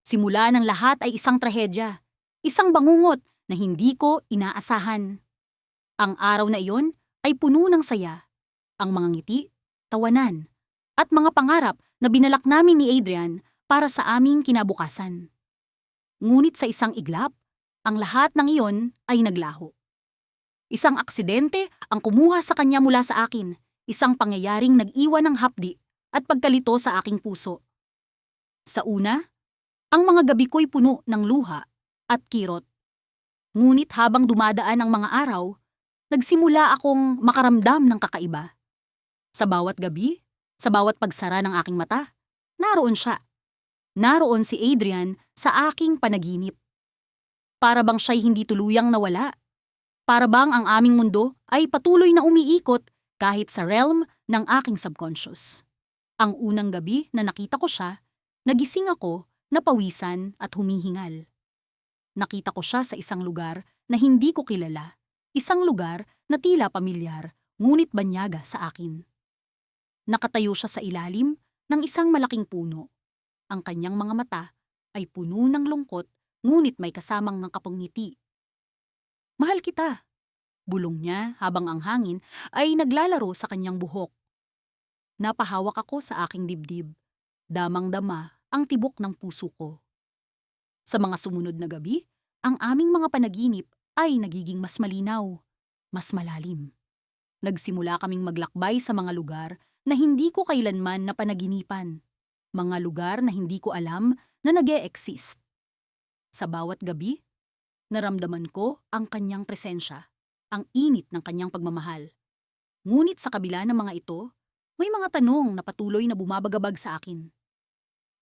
Simula ng lahat ay isang trahedya, isang bangungot na hindi ko inaasahan. Ang araw na iyon ay puno ng saya, ang mga ngiti, tawanan, at mga pangarap na binalak namin ni Adrian para sa aming kinabukasan. Ngunit sa isang iglap, ang lahat ng iyon ay naglaho. Isang aksidente ang kumuha sa kanya mula sa akin, isang pangyayaring nag-iwan ng hapdi at pagkalito sa aking puso. Sa una, ang mga gabi ko'y puno ng luha at kirot. Ngunit habang dumadaan ang mga araw, nagsimula akong makaramdam ng kakaiba. Sa bawat gabi, sa bawat pagsara ng aking mata, naroon siya. Naroon si Adrian sa aking panaginip. Para bang siya'y hindi tuluyang nawala. Para bang ang aming mundo ay patuloy na umiikot kahit sa realm ng aking subconscious. Ang unang gabi na nakita ko siya, nagising ako, napawisan at humihingal. Nakita ko siya sa isang lugar na hindi ko kilala, isang lugar na tila pamilyar, ngunit banyaga sa akin. Nakatayo siya sa ilalim ng isang malaking puno. Ang kanyang mga mata ay puno ng lungkot, ngunit may kasamang ng kapangiti. "Mahal kita," bulong niya habang ang hangin ay naglalaro sa kanyang buhok. Napahawak ako sa aking dibdib. Damang-dama ang tibok ng puso ko. Sa mga sumunod na gabi, ang aming mga panaginip ay nagiging mas malinaw, mas malalim. Nagsimula kaming maglakbay sa mga lugar na hindi ko kailanman napanaginipan. Mga lugar na hindi ko alam na nag-e-exist. Sa bawat gabi, naramdaman ko ang kanyang presensya, ang init ng kanyang pagmamahal. Ngunit sa kabila ng mga ito, may mga tanong na patuloy na bumabagabag sa akin.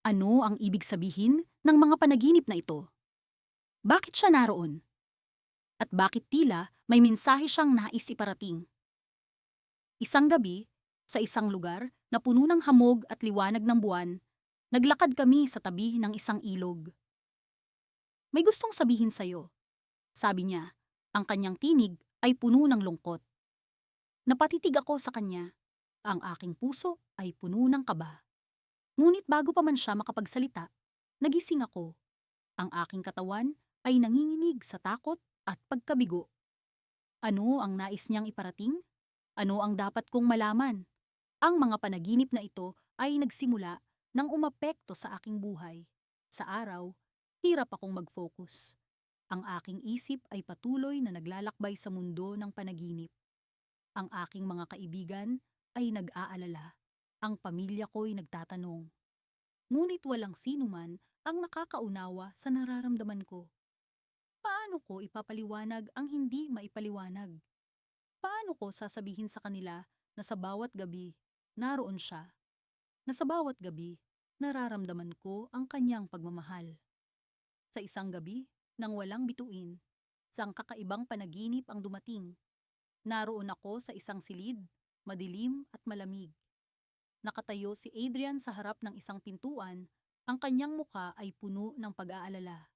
Ano ang ibig sabihin ng mga panaginip na ito? Bakit siya naroon? At bakit tila may mensahe siyang nais iparating? Isang gabi, sa isang lugar na puno ng hamog at liwanag ng buwan, naglakad kami sa tabi ng isang ilog. "May gustong sabihin sa'yo," sabi niya. Ang kanyang tinig ay puno ng lungkot. Napatitig ako sa kanya. Ang aking puso ay puno ng kaba. Ngunit bago pa man siya makapagsalita, nagising ako. Ang aking katawan ay nanginginig sa takot at pagkabigo. Ano ang nais niyang iparating? Ano ang dapat kong malaman? Ang mga panaginip na ito ay nagsimula nang umapekto sa aking buhay. Sa araw, hirap akong mag-focus. Ang aking isip ay patuloy na naglalakbay sa mundo ng panaginip. Ang aking mga kaibigan ay nag-aalala. Ang pamilya ko'y nagtatanong. Ngunit walang sino man ang nakakaunawa sa nararamdaman ko. Paano ko ipapaliwanag ang hindi maipaliwanag? Paano ko sasabihin sa kanila na sa bawat gabi, naroon siya, na sa bawat gabi, nararamdaman ko ang kanyang pagmamahal? Sa isang gabi, nang walang bituin, isang kakaibang panaginip ang dumating. Naroon ako sa isang silid, madilim at malamig. Nakatayo si Adrian sa harap ng isang pintuan, ang kanyang muka ay puno ng pag-aalala.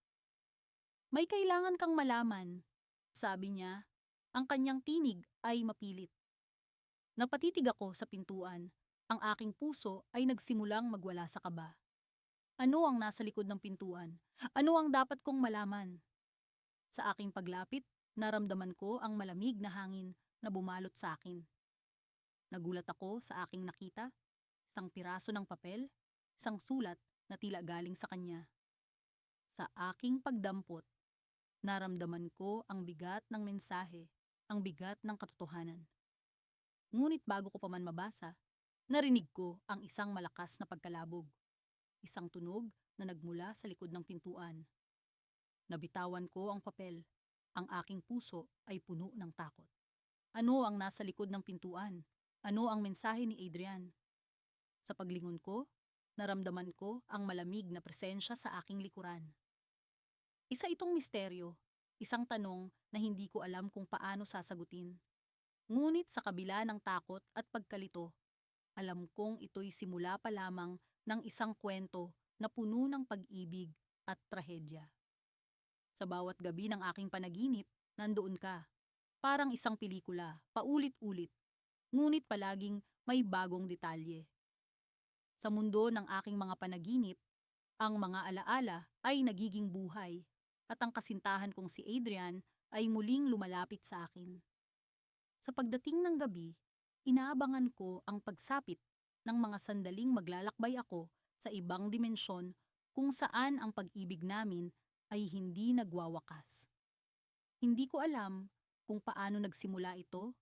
"May kailangan kang malaman," sabi niya. Ang kanyang tinig ay mapilit. Napatitig ako sa pintuan. Ang aking puso ay nagsimulang magwala sa kaba. Ano ang nasa likod ng pintuan? Ano ang dapat kong malaman? Sa aking paglapit, naramdaman ko ang malamig na hangin na bumalot sa akin. Nagulat ako sa aking nakita, isang piraso ng papel, isang sulat na tila galing sa kanya. Sa aking pagdampot, naramdaman ko ang bigat ng mensahe, ang bigat ng katotohanan. Ngunit bago ko pa man mabasa, narinig ko ang isang malakas na pagkalabog, isang tunog na nagmula sa likod ng pintuan. Nabitawan ko ang papel. Ang aking puso ay puno ng takot. Ano ang nasa likod ng pintuan? Ano ang mensahe ni Adrian? Sa paglingon ko, naramdaman ko ang malamig na presensya sa aking likuran. Isa itong misteryo, isang tanong na hindi ko alam kung paano sasagutin. Ngunit sa kabila ng takot at pagkalito, alam kong ito'y simula pa lamang ng isang kwento na puno ng pag-ibig at trahedya. Sa bawat gabi ng aking panaginip, nandoon ka. Parang isang pelikula, paulit-ulit, ngunit palaging may bagong detalye. Sa mundo ng aking mga panaginip, Ang mga alaala ay nagiging buhay at ang kasintahan kong si Adrian ay muling lumalapit sa akin. Sa pagdating ng gabi, inaabangan ko ang pagsapit ng mga sandaling maglalakbay ako sa ibang dimensyon kung saan ang pag-ibig namin ay hindi nagwawakas. Hindi ko alam kung paano nagsimula ito,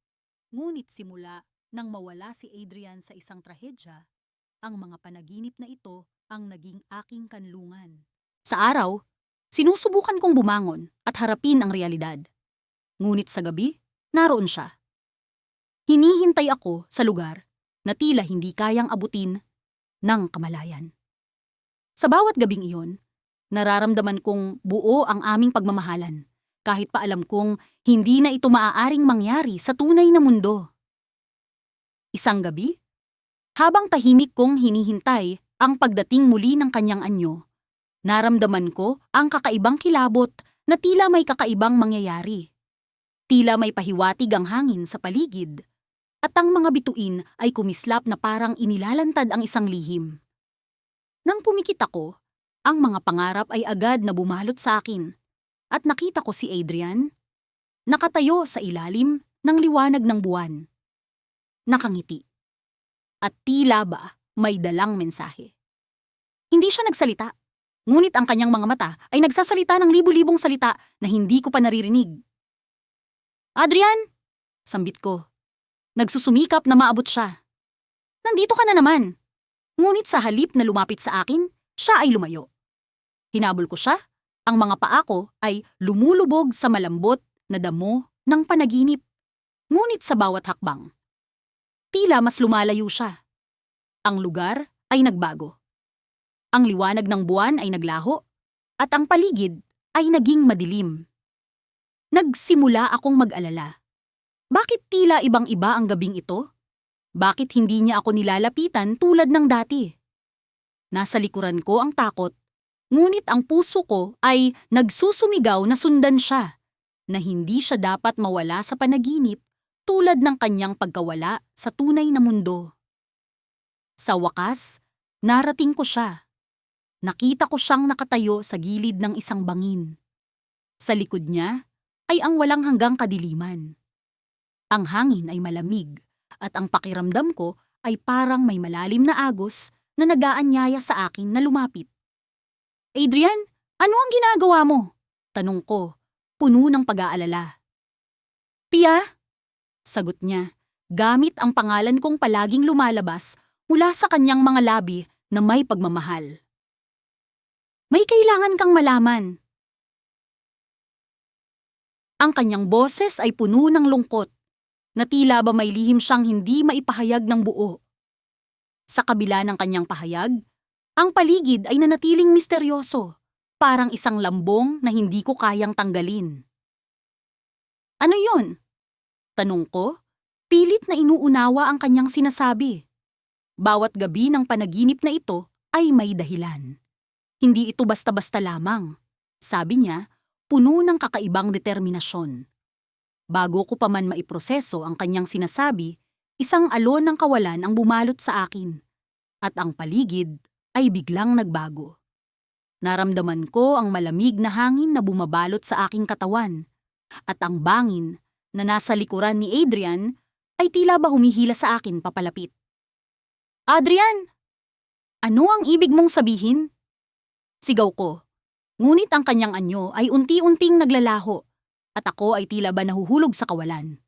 ngunit simula nang mawala si Adrian sa isang trahedya, ang mga panaginip na ito ang naging aking kanlungan. Sa araw, sinusubukan kong bumangon at harapin ang realidad. Ngunit sa gabi, naroon siya. Hinihintay ako sa lugar na tila hindi kayang abutin ng kamalayan. Sa bawat gabing iyon, nararamdaman kong buo ang aming pagmamahalan, kahit pa alam kong hindi na ito maaaring mangyari sa tunay na mundo. Isang gabi, habang tahimik kong hinihintay ang pagdating muli ng kanyang anyo, naramdaman ko ang kakaibang kilabot na tila may kakaibang mangyayari. Tila may pahiwatig ang hangin sa paligid, at ang mga bituin ay kumislap na parang inilalantad ang isang lihim. Nang pumikit ako, ang mga pangarap ay agad na bumalot sa akin, at nakita ko si Adrian, nakatayo sa ilalim ng liwanag ng buwan. Nakangiti. At tila ba may dalang mensahe. Hindi siya nagsalita, ngunit ang kanyang mga mata ay nagsasalita ng libu-libong salita na hindi ko pa naririnig. "Adrian!" sambit ko. Nagsusumikap na maabot siya. "Nandito ka na naman." Ngunit sa halip na lumapit sa akin, siya ay lumayo. Hinabol ko siya, ang mga paa ko ay lumulubog sa malambot na damo ng panaginip. Ngunit sa bawat hakbang, tila mas lumalayo siya. Ang lugar ay nagbago. Ang liwanag ng buwan ay naglaho, at ang paligid ay naging madilim. Nagsimula akong mag-alala. Bakit tila ibang-iba ang gabing ito? Bakit hindi niya ako nilalapitan tulad ng dati? Nasa likuran ko ang takot, ngunit ang puso ko ay nagsusumigaw na sundan siya, na hindi siya dapat mawala sa panaginip tulad ng kanyang pagkawala sa tunay na mundo. Sa wakas, narating ko siya. Nakita ko siyang nakatayo sa gilid ng isang bangin. Sa likod niya ay ang walang hanggang kadiliman. Ang hangin ay malamig, at ang pakiramdam ko ay parang may malalim na agos na nag-aanyaya sa akin na lumapit. "Adrian, ano ang ginagawa mo?" tanong ko, puno ng pag-aalala. "Pia," sagot niya, gamit ang pangalan kong palaging lumalabas mula sa kanyang mga labi na may pagmamahal. "May kailangan kang malaman." Ang kanyang boses ay puno ng lungkot, na tila ba may lihim siyang hindi maipahayag ng buo. Sa kabila ng kanyang pahayag, ang paligid ay nanatiling misteryoso, parang isang lambong na hindi ko kayang tanggalin. "Ano yun?" tanong ko, pilit na inuunawa ang kanyang sinasabi. Bawat gabi ng panaginip na ito ay may dahilan. Hindi ito basta-basta lamang, sabi niya, puno ng kakaibang determinasyon. Bago ko pa man maiproseso ang kanyang sinasabi, isang alon ng kawalan ang bumalot sa akin, at ang paligid ay biglang nagbago. Naramdaman ko ang malamig na hangin na bumabalot sa aking katawan, at ang bangin na nasa likuran ni Adrian ay tila ba humihila sa akin papalapit. "Adrian! Ano ang ibig mong sabihin?" sigaw ko, ngunit ang kanyang anyo ay unti-unting naglalaho, at ako ay tila ba nahuhulog sa kawalan.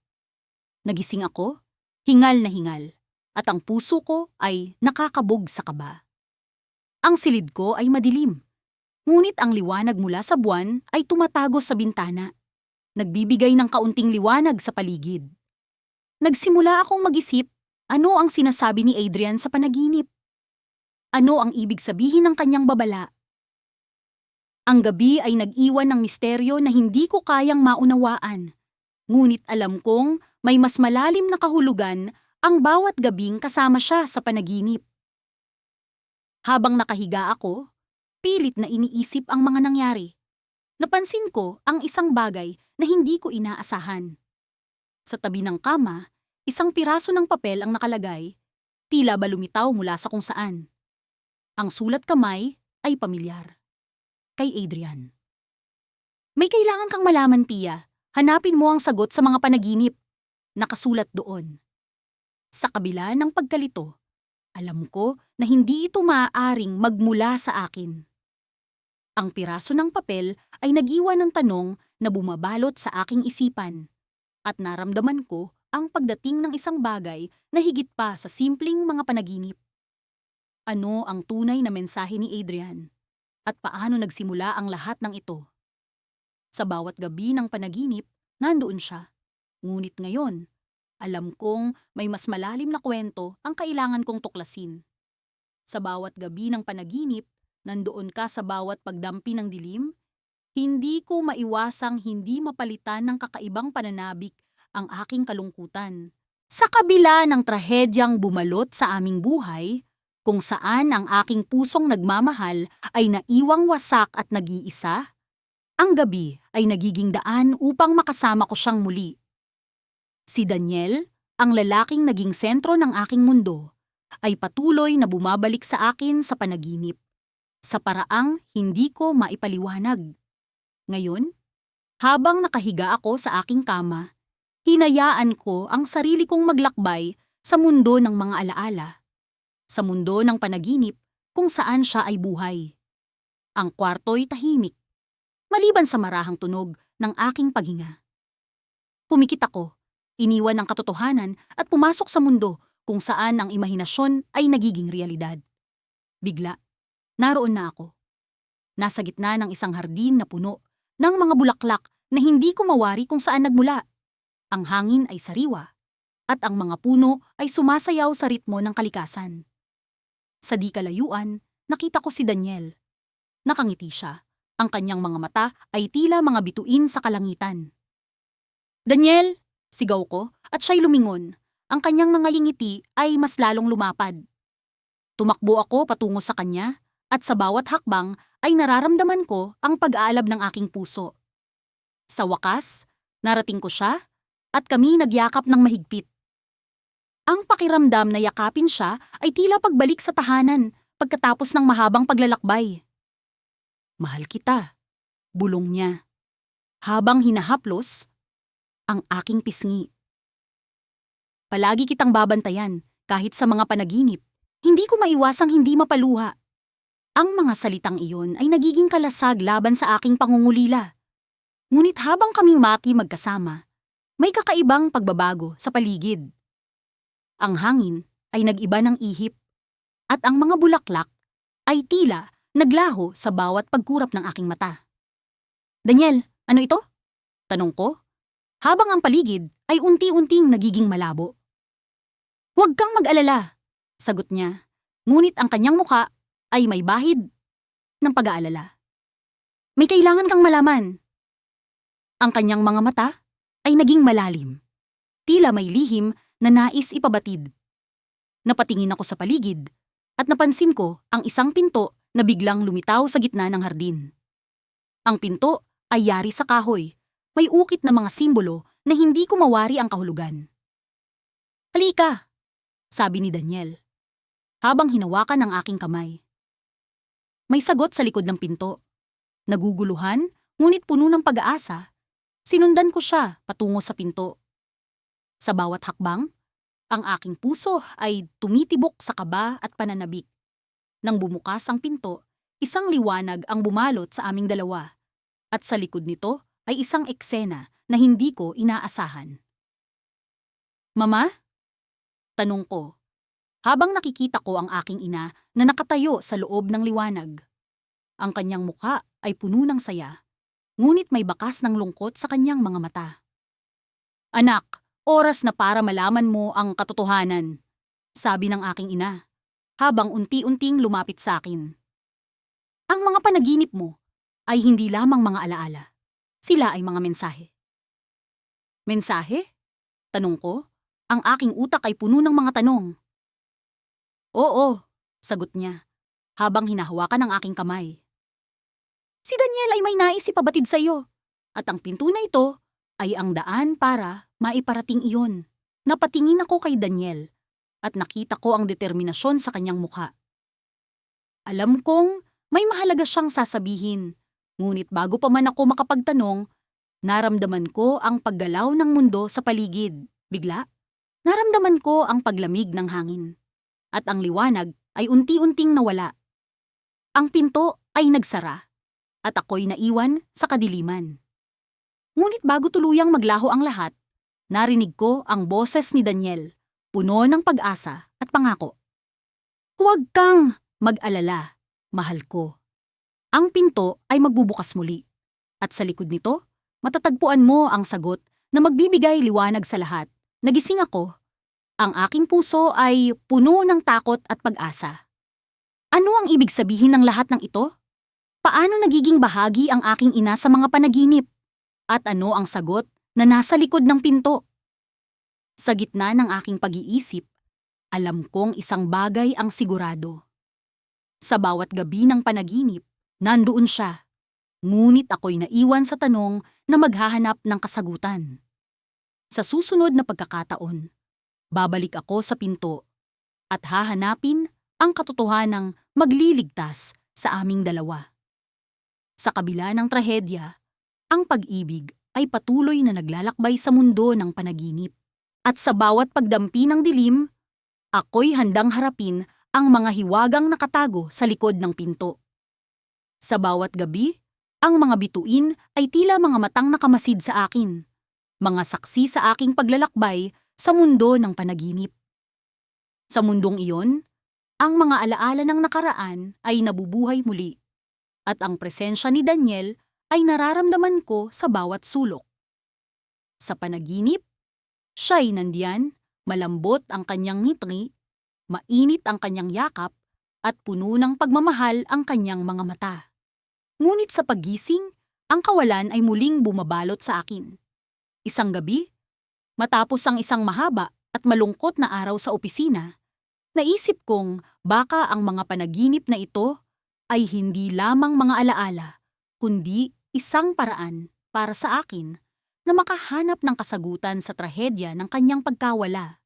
Nagising ako, hingal na hingal, at ang puso ko ay nakakabog sa kaba. Ang silid ko ay madilim, ngunit ang liwanag mula sa buwan ay tumatago sa bintana, nagbibigay ng kaunting liwanag sa paligid. Nagsimula akong mag-isip, ano ang sinasabi ni Adrian sa panaginip? Ano ang ibig sabihin ng kanyang babala? Ang gabi ay nag-iwan ng misteryo na hindi ko kayang maunawaan. Ngunit alam kong may mas malalim na kahulugan ang bawat gabing kasama siya sa panaginip. Habang nakahiga ako, pilit na iniisip ang mga nangyari. Napansin ko ang isang bagay na hindi ko inaasahan. Sa tabi ng kama, isang piraso ng papel ang nakalagay, tila ba lumitaw mula sa kung saan. Ang sulat kamay ay pamilyar. Kay Adrian. May kailangan kang malaman, Pia. Hanapin mo ang sagot sa mga panaginip. Nakasulat doon. Sa kabila ng pagkalito, alam ko na hindi ito maaaring magmula sa akin. Ang piraso ng papel ay nag-iwan ng tanong na bumabalot sa aking isipan at naramdaman ko ang pagdating ng isang bagay na higit pa sa simpleng mga panaginip. Ano ang tunay na mensahe ni Adrian at paano nagsimula ang lahat ng ito? Sa bawat gabi ng panaginip, nandoon siya. Ngunit ngayon, alam kong may mas malalim na kwento ang kailangan kong tuklasin. Sa bawat gabi ng panaginip, nandoon ka sa bawat pagdampi ng dilim, hindi ko maiwasang hindi mapalitan ng kakaibang pananabik ang aking kalungkutan. Sa kabila ng trahedyang bumalot sa aming buhay, kung saan ang aking pusong nagmamahal ay naiwang wasak at nag-iisa, ang gabi ay nagiging daan upang makasama ko siyang muli. Si Daniel, ang lalaking naging sentro ng aking mundo, ay patuloy na bumabalik sa akin sa panaginip, sa paraang hindi ko maipaliwanag. Ngayon, habang nakahiga ako sa aking kama, hinayaan ko ang sarili kong maglakbay sa mundo ng mga alaala, sa mundo ng panaginip kung saan siya ay buhay. Ang kwarto'y tahimik, maliban sa marahang tunog ng aking paghinga. Pumikit ako, iniwan ang katotohanan at pumasok sa mundo kung saan ang imahinasyon ay nagiging realidad. Bigla, naroon na ako. Nasa gitna ng isang hardin na puno ng mga bulaklak na hindi ko mawari kung saan nagmula. Ang hangin ay sariwa at ang mga puno ay sumasayaw sa ritmo ng kalikasan. Sa di kalayuan, nakita ko si Daniel. Nakangiti siya. Ang kanyang mga mata ay tila mga bituin sa kalangitan. "Daniel!" sigaw ko at siya'y lumingon. Ang kanyang mga ngiti ay mas lalong lumapad. Tumakbo ako patungo sa kanya at sa bawat hakbang ay nararamdaman ko ang pag-aalab ng aking puso. Sa wakas, narating ko siya at kami nagyakap ng mahigpit. Ang pakiramdam na yakapin siya ay tila pagbalik sa tahanan pagkatapos ng mahabang paglalakbay. "Mahal kita," bulong niya, habang hinahaplos ang aking pisngi. "Palagi kitang babantayan kahit sa mga panaginip. Hindi ko maiwasang hindi mapaluha." Ang mga salitang iyon ay nagiging kalasag laban sa aking pangungulila. Ngunit habang kaming magkasama, may kakaibang pagbabago sa paligid. Ang hangin ay nag-iba ng ihip at ang mga bulaklak ay tila naglaho sa bawat pagkurap ng aking mata. "Daniel, ano ito?" tanong ko, habang ang paligid ay unti-unting nagiging malabo. "Huwag kang mag-alala," sagot niya, ngunit ang kanyang muka ay may bahid ng pag-aalala. "May kailangan kang malaman." Ang kanyang mga mata ay naging malalim, tila may lihim na nais ipabatid. Napatingin ako sa paligid at napansin ko ang isang pinto na biglang lumitaw sa gitna ng hardin. Ang pinto ay yari sa kahoy, may ukit na mga simbolo na hindi ko mawari ang kahulugan. "Halika," sabi ni Daniel, habang hinawakan ang aking kamay. May sagot sa likod ng pinto. Naguguluhan, ngunit puno ng pag-aasa, sinundan ko siya patungo sa pinto. Sa bawat hakbang, ang aking puso ay tumitibok sa kaba at pananabik. Nang bumukas ang pinto, isang liwanag ang bumalot sa aming dalawa, at sa likod nito ay isang eksena na hindi ko inaasahan. "Mama?" tanong ko, habang nakikita ko ang aking ina na nakatayo sa loob ng liwanag. Ang kanyang mukha ay puno ng saya, ngunit may bakas ng lungkot sa kanyang mga mata. "Anak, oras na para malaman mo ang katotohanan," sabi ng aking ina, habang unti-unting lumapit sa akin. "Ang mga panaginip mo ay hindi lamang mga alaala. Sila ay mga mensahe." "Mensahe?" tanong ko. Ang aking utak ay puno ng mga tanong. "Oo," sagot niya, habang hinahawakan ang aking kamay. "Si Daniel ay may nais ipabatid sa iyo, at ang pinto na ito ay ang daan para maiparating iyon." Napatingin ako kay Daniel at nakita ko ang determinasyon sa kanyang mukha. Alam kong May mahalaga siyang sasabihin. Ngunit bago pa man ako makapagtanong, naramdaman ko ang paggalaw ng mundo sa paligid. Bigla, naramdaman ko ang paglamig ng hangin. At ang liwanag ay unti-unting nawala. Ang pinto ay nagsara. At ako'y naiwan sa kadiliman. Ngunit bago tuluyang maglaho ang lahat, narinig ko ang boses ni Daniel, puno ng pag-asa at pangako. Huwag kang mag-alala, mahal ko. Ang pinto ay magbubukas muli. At sa likod nito, matatagpuan mo ang sagot na magbibigay liwanag sa lahat. Nagising ako. Ang aking puso ay puno ng takot at pag-asa. Ano ang ibig sabihin ng lahat ng ito? Paano nagiging bahagi ang aking ina sa mga panaginip? At ano ang sagot na nasa likod ng pinto? Sa gitna ng aking pag-iisip, alam kong isang bagay ang sigurado. Sa bawat gabi ng panaginip, nandoon siya. Ngunit ako'y naiwan sa tanong na maghahanap ng kasagutan. Sa susunod na pagkakataon, babalik ako sa pinto at hahanapin ang katotohanang magliligtas sa aming dalawa. Sa kabila ng trahedya, ang pag-ibig ay patuloy na naglalakbay sa mundo ng panaginip. At sa bawat pagdampi ng dilim, ako'y handang harapin ang mga hiwagang nakatago sa likod ng pinto. Sa bawat gabi, ang mga bituin ay tila mga matang nakamasid sa akin, mga saksi sa aking paglalakbay sa mundo ng panaginip. Sa mundong iyon, ang mga alaala ng nakaraan ay nabubuhay muli, at ang presensya ni Daniel ay nararamdaman ko sa bawat sulok. Sa panaginip, siya'y nandiyan, malambot ang kanyang ngiti, mainit ang kanyang yakap, at puno ng pagmamahal ang kanyang mga mata. Ngunit sa paggising, ang kawalan ay muling bumabalot sa akin. Isang gabi, matapos ang isang mahaba at malungkot na araw sa opisina, naisip kong baka ang mga panaginip na ito ay hindi lamang mga alaala, kundi isang paraan para sa akin na makahanap ng kasagutan sa trahedya ng kanyang pagkawala.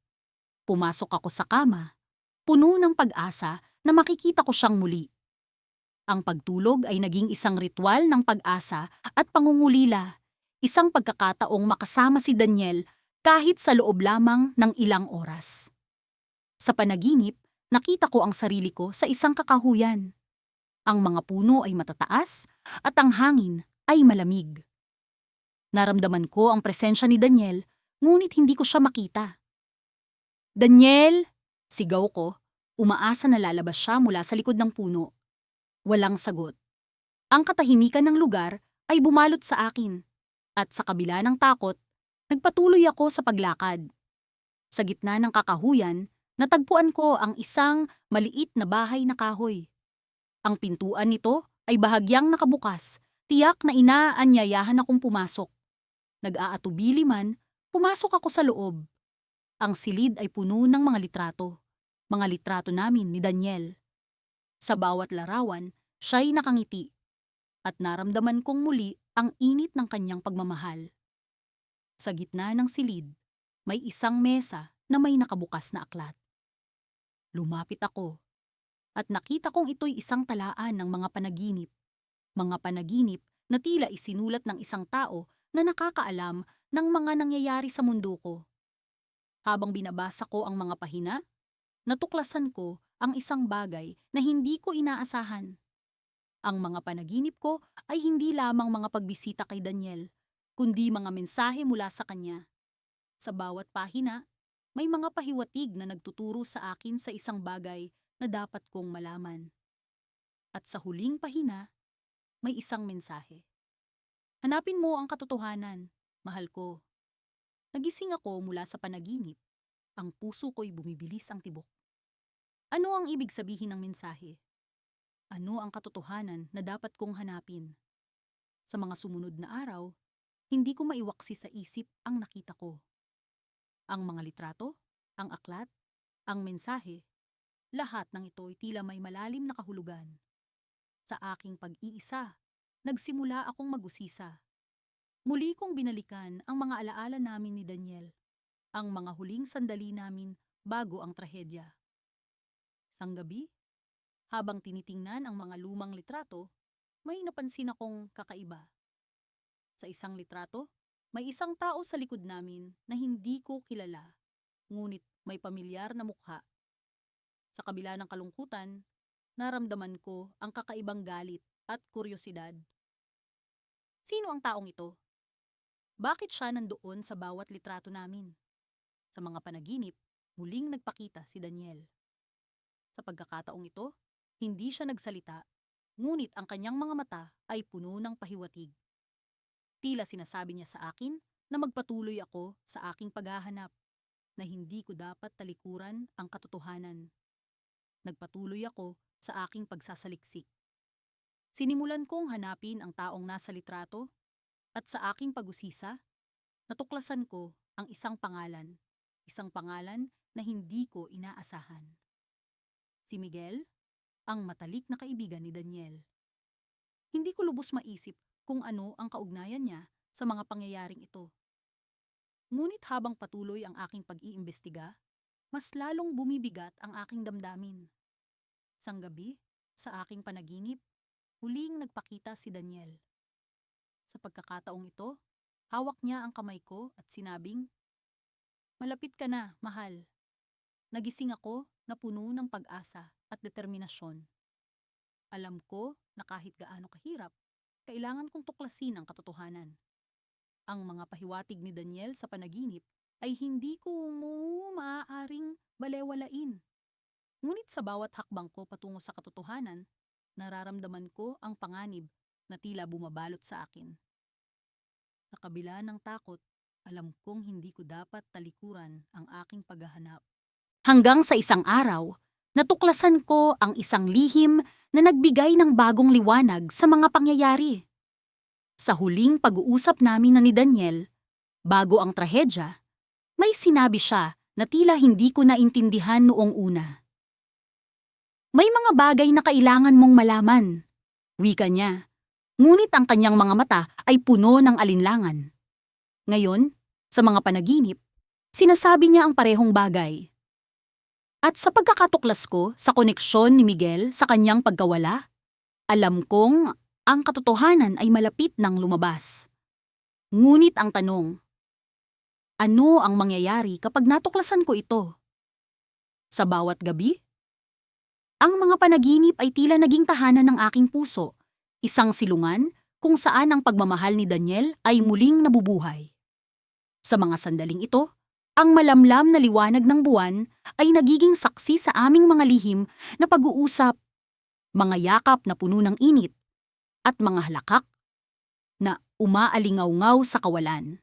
Pumasok ako sa kama, puno ng pag-asa na makikita ko siyang muli. Ang pagtulog ay naging isang ritual ng pag-asa at pangungulila, isang pagkakataong makasama si Daniel kahit sa loob lamang ng ilang oras. Sa panaginip, nakita ko ang sarili ko sa isang kakahuyan. Ang mga puno ay matataas at ang hangin ay malamig. Naramdaman ko ang presensya ni Daniel, ngunit hindi ko siya makita. Daniel! Sigaw ko, umaasa na lalabas siya mula sa likod ng puno. Walang sagot. Ang katahimikan ng lugar ay bumalot sa akin, at sa kabila ng takot, nagpatuloy ako sa paglakad. Sa gitna ng kakahuyan, natagpuan ko ang isang maliit na bahay na kahoy. Ang pintuan nito ay bahagyang nakabukas, tiyak na inaanyayahan akong pumasok. Nag-aatubili man, pumasok ako sa loob. Ang silid ay puno ng mga litrato namin ni Daniel. Sa bawat larawan, siya'y nakangiti, at naramdaman kong muli ang init ng kanyang pagmamahal. Sa gitna ng silid, may isang mesa na may nakabukas na aklat. Lumapit ako, at nakita kong ito'y isang talaan ng mga panaginip na tila isinulat ng isang tao na nakakaalam ng mga nangyayari sa mundo ko. Habang binabasa ko ang mga pahina, natuklasan ko ang isang bagay na hindi ko inaasahan. Ang mga panaginip ko ay hindi lamang mga pagbisita kay Daniel, kundi mga mensahe mula sa kanya. Sa bawat pahina, may mga pahiwatig na nagtuturo sa akin sa isang bagay na dapat kong malaman. At sa huling pahina, may isang mensahe. Hanapin mo ang katotohanan, mahal ko. Nagising ako mula sa panaginip. Ang puso ko'y bumibilis ang tibok. Ano ang ibig sabihin ng mensahe? Ano ang katotohanan na dapat kong hanapin? Sa mga sumunod na araw, hindi ko maiwaksi sa isip ang nakita ko. Ang mga litrato, ang aklat, ang mensahe, lahat ng ito ay tila may malalim na kahulugan. Sa aking pag-iisa, nagsimula akong magusisa. Muli kong binalikan ang mga alaala namin ni Daniel, ang mga huling sandali namin bago ang trahedya. Sang gabi, Habang tinitingnan ang mga lumang litrato, may napansin akong kakaiba. Sa isang litrato, may isang tao sa likod namin na hindi ko kilala, ngunit may pamilyar na mukha. Sa kabila ng kalungkutan, naramdaman ko ang kakaibang galit at kuryosidad. Sino ang taong ito? Bakit siya nandoon sa bawat litrato namin? Sa mga panaginip, muling nagpakita si Daniel. Sa pagkakataong ito, hindi siya nagsalita, ngunit ang kanyang mga mata ay puno ng pahiwatig. Tila sinasabi niya sa akin na magpatuloy ako sa aking paghahanap, na hindi ko dapat talikuran ang katotohanan. Nagpatuloy ako sa aking pagsasaliksik. Sinimulan kong hanapin ang taong nasa litrato at sa aking pag-usisa, natuklasan ko ang isang pangalan na hindi ko inaasahan. Si Miguel, ang matalik na kaibigan ni Daniel. Hindi ko lubos maisip kung ano ang kaugnayan niya sa mga pangyayaring ito. Ngunit habang patuloy ang aking pag-iimbestiga, mas lalong bumibigat ang aking damdamin. Isang gabi, sa aking panaginip, huling nagpakita si Daniel. Sa pagkakataong ito, hawak niya ang kamay ko at sinabing, "Malapit ka na, mahal." Nagising ako na puno ng pag-asa at determinasyon. Alam ko na kahit gaano kahirap, kailangan kong tuklasin ang katotohanan. Ang mga pahiwatig ni Daniel sa panaginip ay hindi ko maaaring balewalain. Ngunit sa bawat hakbang ko patungo sa katotohanan, nararamdaman ko ang panganib na tila bumabalot sa akin. Sa kabila ng takot, alam kong hindi ko dapat talikuran ang aking paghahanap. Hanggang sa isang araw, natuklasan ko ang isang lihim na nagbigay ng bagong liwanag sa mga pangyayari. Sa huling pag-uusap namin ni Daniel, bago ang trahedya, may sinabi siya na tila hindi ko naintindihan noong una. "May mga bagay na kailangan mong malaman," wika niya, ngunit ang kanyang mga mata ay puno ng alinlangan. Ngayon, sa mga panaginip, sinasabi niya ang parehong bagay. At sa pagkakatuklas ko sa koneksyon ni Miguel sa kanyang pagkawala, alam kong ang katotohanan ay malapit nang lumabas. Ngunit ang tanong, ano ang mangyayari kapag natuklasan ko ito? Sa bawat gabi, ang mga panaginip ay tila naging tahanan ng aking puso, isang silungan kung saan ang pagmamahal ni Daniel ay muling nabubuhay. Sa mga sandaling ito, ang malamlam na liwanag ng buwan ay nagiging saksi sa aming mga lihim na pag-uusap, mga yakap na puno ng init, at mga halakak na umaalingaw-ngaw sa kawalan.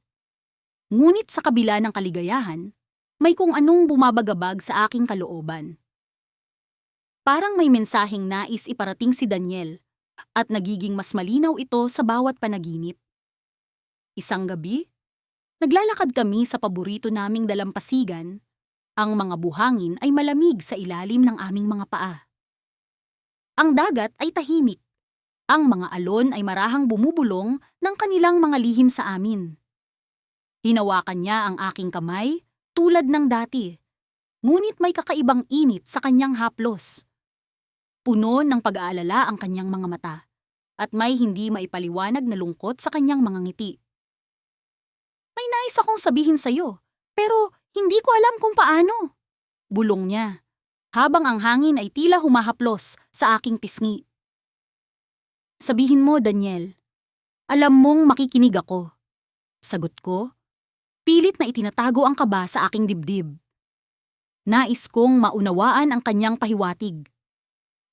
Ngunit sa kabila ng kaligayahan, may kung anong bumabagabag sa aking kalooban. Parang may mensaheng nais iparating si Daniel at nagiging mas malinaw ito sa bawat panaginip. Isang gabi, naglalakad kami sa paborito naming dalampasigan. Ang mga buhangin ay malamig sa ilalim ng aming mga paa. Ang dagat ay tahimik. Ang mga alon ay marahang bumubulong ng kanilang mga lihim sa amin. Hinawakan niya ang aking kamay tulad ng dati, ngunit may kakaibang init sa kanyang haplos. Puno ng pag-aalala ang kanyang mga mata, at may hindi maipaliwanag na lungkot sa kanyang mga ngiti. "May nais akong sabihin sa'yo, pero hindi ko alam kung paano," bulong niya, habang ang hangin ay tila humahaplos sa aking pisngi. "Sabihin mo, Daniel. Alam mong makikinig ako." Sagot ko, pilit na itinatago ang kaba sa aking dibdib. Nais kong maunawaan ang kanyang pahiwatig.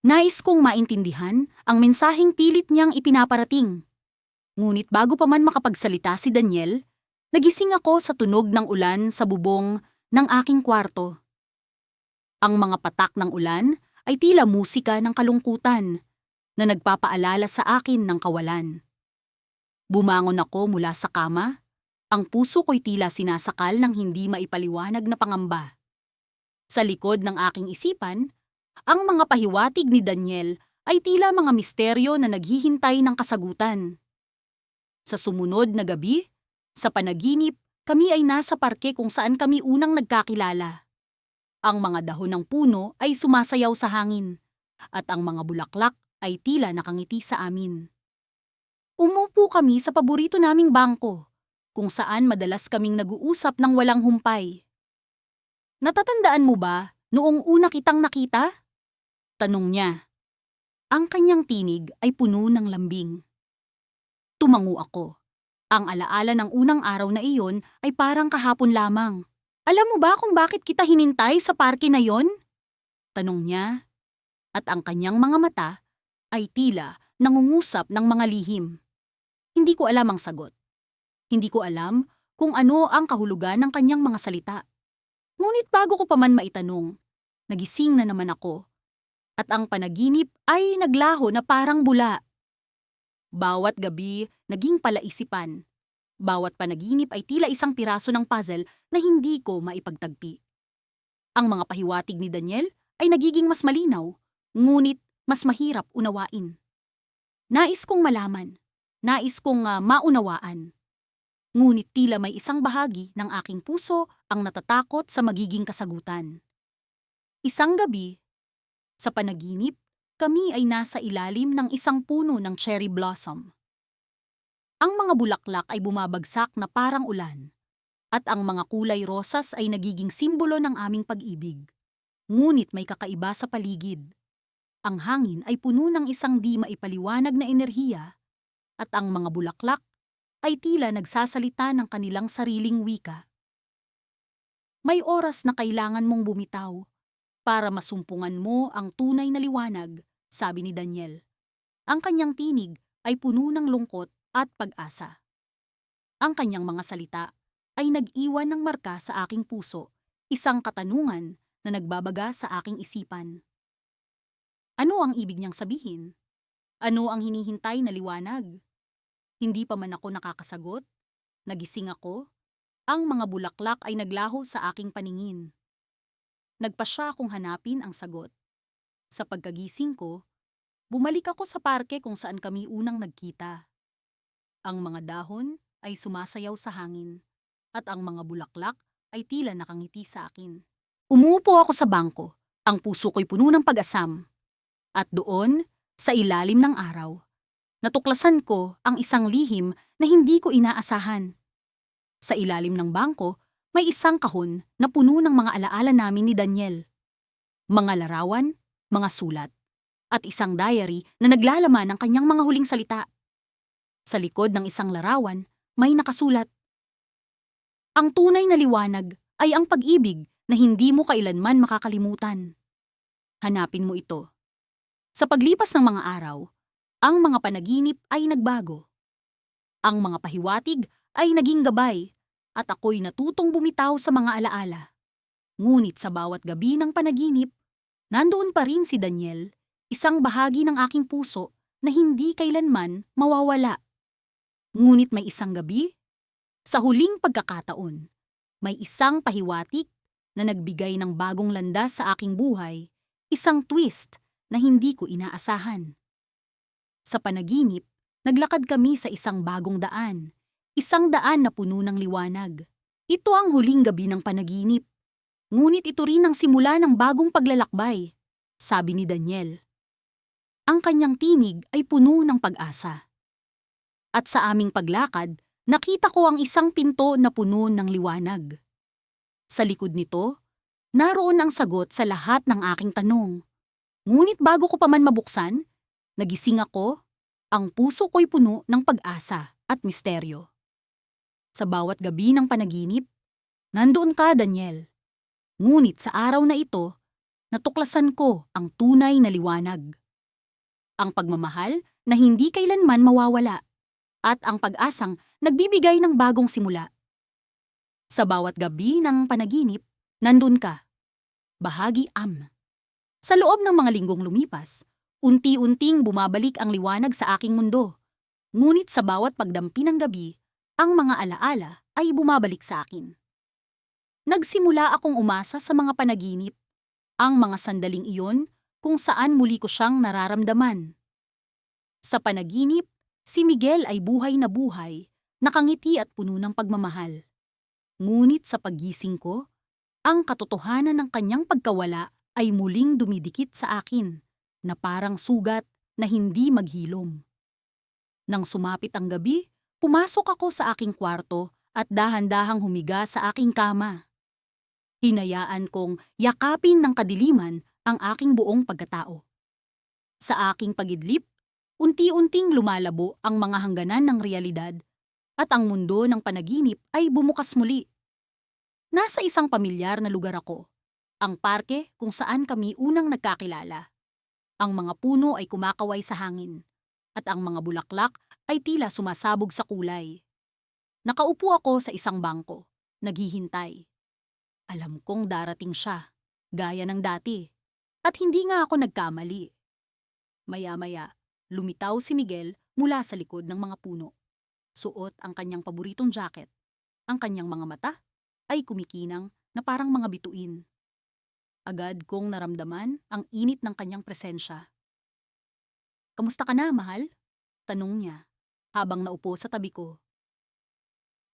Nais kong maintindihan ang mensaheng pilit niyang ipinaparating. Ngunit bago pa man makapagsalita si Daniel, nagising ako sa tunog ng ulan sa bubong ng aking kwarto. Ang mga patak ng ulan ay tila musika ng kalungkutan na nagpapaalala sa akin ng kawalan. Bumangon ako mula sa kama, ang puso ko'y tila sinasakal ng hindi maipaliwanag na pangamba. Sa likod ng aking isipan, ang mga pahiwatig ni Daniel ay tila mga misteryo na naghihintay ng kasagutan. Sa sumunod na gabi, sa panaginip, kami ay nasa parke kung saan kami unang nagkakilala. Ang mga dahon ng puno ay sumasayaw sa hangin, at ang mga bulaklak ay tila nakangiti sa amin. Umupo kami sa paborito naming bangko, kung saan madalas kaming nag-uusap ng walang humpay. Natatandaan mo ba noong una kitang nakita? Tanong niya. Ang kanyang tinig ay puno ng lambing. Tumango ako. Ang alaala ng unang araw na iyon ay parang kahapon lamang. Alam mo ba kung bakit kita hinintay sa parke na yon? Tanong niya. At ang kanyang mga mata ay tila nangungusap ng mga lihim. Hindi ko alam ang sagot. Hindi ko alam kung ano ang kahulugan ng kanyang mga salita. Ngunit bago ko pa man maitanong, nagising na naman ako. At ang panaginip ay naglaho na parang bula. Bawat gabi naging palaisipan. Bawat panaginip ay tila isang piraso ng puzzle na hindi ko maipagtagpi. Ang mga pahiwatig ni Daniel ay nagiging mas malinaw, ngunit mas mahirap unawain. Nais kong malaman, nais kong maunawaan. Ngunit tila may isang bahagi ng aking puso ang natatakot sa magiging kasagutan. Isang gabi, sa panaginip, kami ay nasa ilalim ng isang puno ng cherry blossom. Ang mga bulaklak ay bumabagsak na parang ulan, at ang mga kulay rosas ay nagiging simbolo ng aming pag-ibig. Ngunit may kakaiba sa paligid. Ang hangin ay puno ng isang di maipaliwanag na enerhiya, at ang mga bulaklak ay tila nagsasalita ng kanilang sariling wika. May oras na kailangan mong bumitaw para masumpungan mo ang tunay na liwanag, sabi ni Daniel. Ang kanyang tinig ay puno ng lungkot at pag-asa. Ang kanyang mga salita ay nag-iwan ng marka sa aking puso, isang katanungan na nagbabaga sa aking isipan. Ano ang ibig niyang sabihin? Ano ang hinihintay na liwanag? Hindi pa man ako nakakasagot. Nagising ako. Ang mga bulaklak ay naglaho sa aking paningin. Nagpasya akong hanapin ang sagot. Sa pagkagising ko, bumalik ako sa parke kung saan kami unang nagkita. Ang mga dahon ay sumasayaw sa hangin, at ang mga bulaklak ay tila nakangiti sa akin. Umupo ako sa bangko, ang puso ko'y puno ng pag-asam. At doon, sa ilalim ng araw, natuklasan ko ang isang lihim na hindi ko inaasahan. Sa ilalim ng bangko, may isang kahon na puno ng mga alaala namin ni Daniel. Mga larawan, mga sulat, at isang diary na naglalaman ng kanyang mga huling salita. Sa likod ng isang larawan, may nakasulat. Ang tunay na liwanag ay ang pag-ibig na hindi mo kailanman makakalimutan. Hanapin mo ito. Sa paglipas ng mga araw, ang mga panaginip ay nagbago. Ang mga pahiwatig ay naging gabay, at ako'y natutong bumitaw sa mga alaala. Ngunit sa bawat gabi ng panaginip, nandoon pa rin si Daniel, isang bahagi ng aking puso na hindi kailanman mawawala. Ngunit may isang gabi, sa huling pagkakataon, may isang pahiwatig na nagbigay ng bagong landas sa aking buhay, isang twist na hindi ko inaasahan. Sa panaginip, naglakad kami sa isang bagong daan, isang daan na puno ng liwanag. Ito ang huling gabi ng panaginip. Ngunit ito rin ang simula ng bagong paglalakbay, sabi ni Daniel. Ang kanyang tinig ay puno ng pag-asa. At sa aming paglakad, nakita ko ang isang pinto na puno ng liwanag. Sa likod nito, naroon ang sagot sa lahat ng aking tanong. Ngunit bago ko pa man mabuksan, nagising ako, ang puso ko'y puno ng pag-asa at misteryo. Sa bawat gabi ng panaginip, nandoon ka, Daniel. Ngunit sa araw na ito, natuklasan ko ang tunay na liwanag. Ang pagmamahal na hindi kailanman mawawala, at ang pag-asang nagbibigay ng bagong simula. Sa bawat gabi ng panaginip, nandun ka. Bahagi Am. Sa loob ng mga linggong lumipas, unti-unting bumabalik ang liwanag sa aking mundo. Ngunit sa bawat pagdampi ng gabi, ang mga alaala ay bumabalik sa akin. Nagsimula akong umasa sa mga panaginip, ang mga sandaling iyon kung saan muli ko siyang nararamdaman. Sa panaginip, si Miguel ay buhay, nakangiti at puno ng pagmamahal. Ngunit sa paggising ko, ang katotohanan ng kanyang pagkawala ay muling dumidikit sa akin, na parang sugat na hindi maghilom. Nang sumapit ang gabi, pumasok ako sa aking kwarto at dahan-dahang humiga sa aking kama. Hinayaan kong yakapin ng kadiliman ang aking buong pagkatao. Sa aking pagidlip, unti-unting lumalabo ang mga hangganan ng realidad at ang mundo ng panaginip ay bumukas muli. Nasa isang pamilyar na lugar ako, ang parke kung saan kami unang nagkakilala. Ang mga puno ay kumakaway sa hangin, at ang mga bulaklak ay tila sumasabog sa kulay. Nakaupo ako sa isang bangko, naghihintay. Alam kong darating siya, gaya ng dati, at hindi nga ako nagkamali. Maya-maya, lumitaw si Miguel mula sa likod ng mga puno. Suot ang kanyang paboritong jacket. Ang kanyang mga mata ay kumikinang na parang mga bituin. Agad kong naramdaman ang init ng kanyang presensya. "Kamusta ka na, mahal?" tanong niya habang naupo sa tabi ko.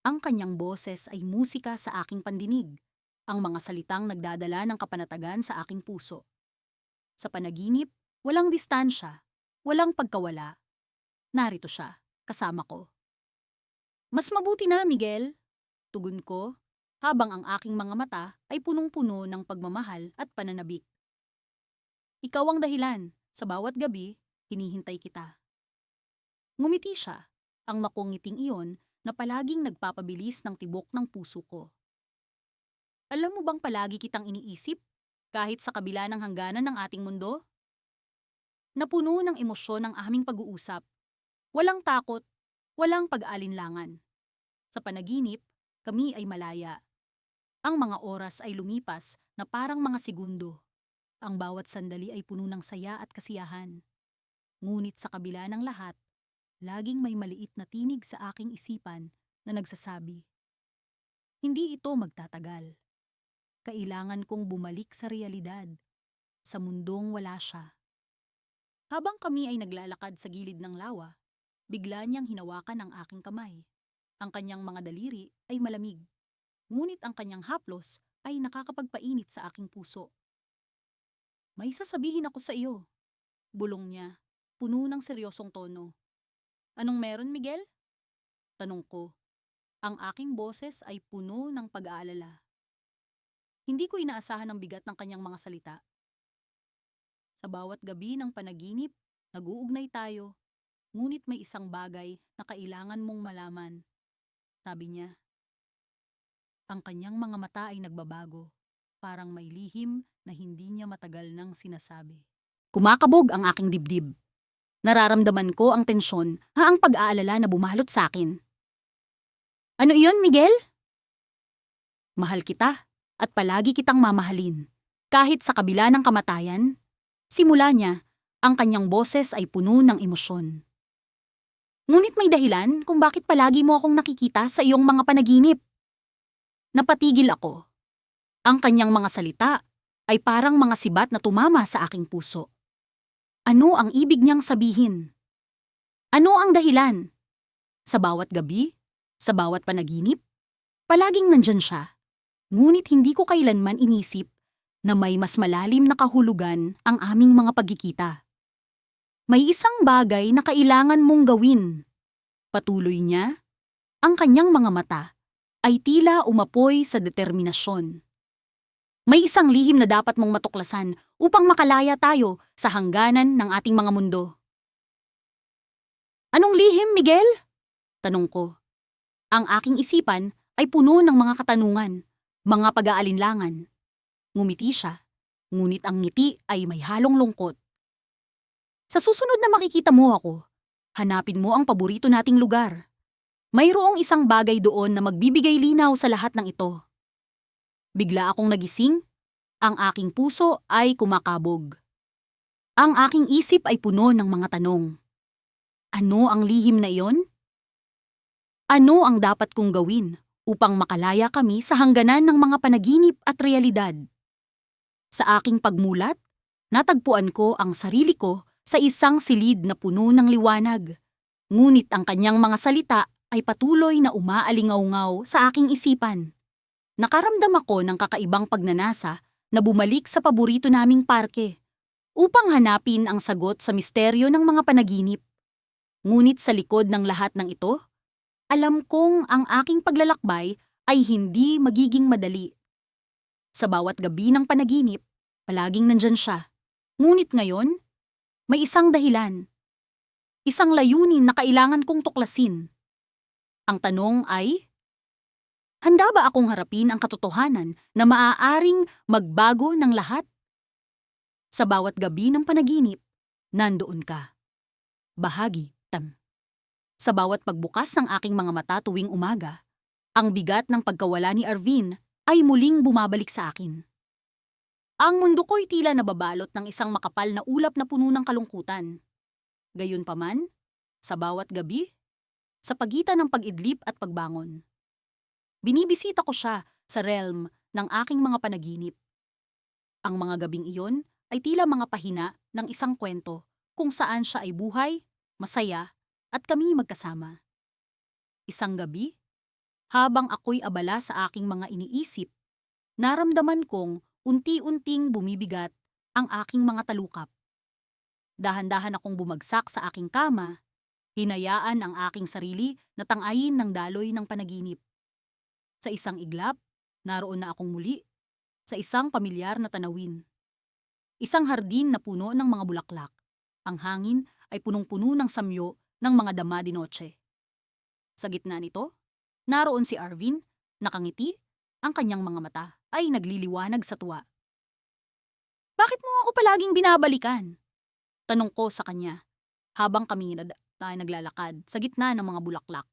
Ang kanyang boses ay musika sa aking pandinig, ang mga salitang nagdadala ng kapanatagan sa aking puso. Sa panaginip, walang distansya, walang pagkawala. Narito siya, kasama ko. "Mas mabuti na, Miguel," tugon ko, habang ang aking mga mata ay punong-puno ng pagmamahal at pananabik. "Ikaw ang dahilan, sa bawat gabi, hinihintay kita." Ngumiti siya, ang makungiting iyon na palaging nagpapabilis ng tibok ng puso ko. "Alam mo bang palagi kitang iniisip, kahit sa kabila ng hangganan ng ating mundo?" Napuno ng emosyon ang aming pag-uusap. Walang takot, walang pag-aalinlangan. Sa panaginip, kami ay malaya. Ang mga oras ay lumipas na parang mga segundo. Ang bawat sandali ay puno ng saya at kasiyahan. Ngunit sa kabila ng lahat, laging may maliit na tinig sa aking isipan na nagsasabi, "Hindi ito magtatagal. Kailangan kong bumalik sa realidad, sa mundong wala siya." Habang kami ay naglalakad sa gilid ng lawa, bigla niyang hinawakan ang aking kamay. Ang kanyang mga daliri ay malamig, ngunit ang kanyang haplos ay nakakapagpainit sa aking puso. "May sasabihin ako sa iyo," bulong niya, puno ng seryosong tono. "Anong meron, Miguel?" tanong ko. Ang aking boses ay puno ng pag-aalala. Hindi ko inaasahan ang bigat ng kanyang mga salita. "Sa bawat gabi ng panaginip, nag-uugnay tayo, ngunit may isang bagay na kailangan mong malaman," sabi niya. Ang kanyang mga mata ay nagbabago, parang may lihim na hindi niya matagal nang sinasabi. Kumakabog ang aking dibdib. Nararamdaman ko ang tensyon ang pag-aalala na bumalot sa akin. "Ano iyon, Miguel?" "Mahal kita at palagi kitang mamahalin. Kahit sa kabila ng kamatayan." Simula niya, ang kanyang boses ay puno ng emosyon. "Ngunit may dahilan kung bakit palagi mo akong nakikita sa iyong mga panaginip." Napatigil ako. Ang kanyang mga salita ay parang mga sibat na tumama sa aking puso. Ano ang ibig niyang sabihin? Ano ang dahilan? Sa bawat gabi, sa bawat panaginip, palaging nandyan siya. Ngunit hindi ko kailanman inisip na may mas malalim na kahulugan ang aming mga pagkikita. "May isang bagay na kailangan mong gawin," patuloy niya. Ang kanyang mga mata ay tila umapoy sa determinasyon. "May isang lihim na dapat mong matuklasan upang makalaya tayo sa hangganan ng ating mga mundo." "Anong lihim, Miguel?" tanong ko. Ang aking isipan ay puno ng mga katanungan, mga pag-aalinlangan. Ngumiti siya, ngunit ang ngiti ay may halong lungkot. "Sa susunod na makikita mo ako, hanapin mo ang paborito nating lugar. Mayroong isang bagay doon na magbibigay linaw sa lahat ng ito." Bigla akong nagising, ang aking puso ay kumakabog. Ang aking isip ay puno ng mga tanong. Ano ang lihim na iyon? Ano ang dapat kong gawin upang makalaya kami sa hangganan ng mga panaginip at realidad? Sa aking pagmulat, natagpuan ko ang sarili ko sa isang silid na puno ng liwanag. Ngunit ang kanyang mga salita ay patuloy na umaalingaw-ngaw sa aking isipan. Nakaramdam ako ng kakaibang pagnanasa na bumalik sa paborito naming parke. upang hanapin ang sagot sa misteryo ng mga panaginip. Ngunit sa likod ng lahat ng ito, alam kong ang aking paglalakbay ay hindi magiging madali. Sa bawat gabi ng panaginip, palaging nandyan siya. Ngunit ngayon, may isang dahilan. Isang layunin na kailangan kong tuklasin. Ang tanong ay, handa ba akong harapin ang katotohanan na maaaring magbago ng lahat? Sa bawat gabi ng panaginip, nandoon ka. Bahagi, Tam. Sa bawat pagbukas ng aking mga mata tuwing umaga, ang bigat ng pagkawala ni Arvin ay muling bumabalik sa akin. Ang mundo ko'y tila nababalot ng isang makapal na ulap na puno ng kalungkutan. Gayunpaman, sa bawat gabi, sa pagitan ng pag-idlip at pagbangon, binibisita ko siya sa realm ng aking mga panaginip. Ang mga gabing iyon ay tila mga pahina ng isang kwento kung saan siya ay buhay, masaya, at kami magkasama. Isang gabi, habang ako'y abala sa aking mga iniisip, naramdaman kong unti-unting bumibigat ang aking mga talukap. Dahan-dahan akong bumagsak sa aking kama, hinayaan ang aking sarili na tangayin ng daloy ng panaginip. Sa isang iglap, naroon na akong muli, sa isang pamilyar na tanawin. Isang hardin na puno ng mga bulaklak. Ang hangin ay punong-puno ng samyo ng mga dama di noche. Sa gitna nito, naroon si Arvin, nakangiti, ang kanyang mga mata ay nagliliwanag sa tuwa. Bakit mo ako palaging binabalikan? Tanong ko sa kanya, habang kami naglalakad sa gitna ng mga bulaklak.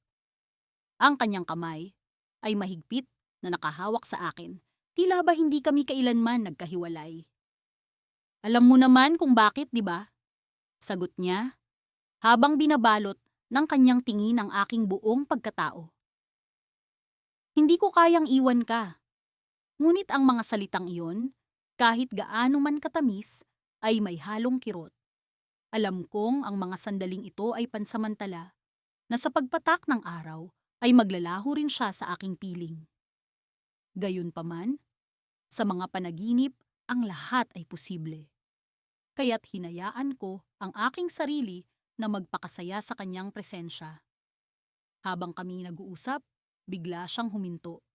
Ang kanyang kamay ay mahigpit na nakahawak sa akin, tila ba hindi kami kailanman nagkahiwalay. Alam mo naman kung bakit, di ba? Sagot niya, habang binabalot ng kanyang tingin ang aking buong pagkatao. Hindi ko kayang iwan ka. Ngunit ang mga salitang iyon, kahit gaano man katamis, ay may halong kirot. Alam kong ang mga sandaling ito ay pansamantala, na sa pagpatak ng araw ay maglalaho rin siya sa aking piling. Gayunpaman, sa mga panaginip, ang lahat ay posible. Kaya't hinayaan ko ang aking sarili na magpakasaya sa kanyang presensya. Habang kami nag-uusap, bigla siyang huminto.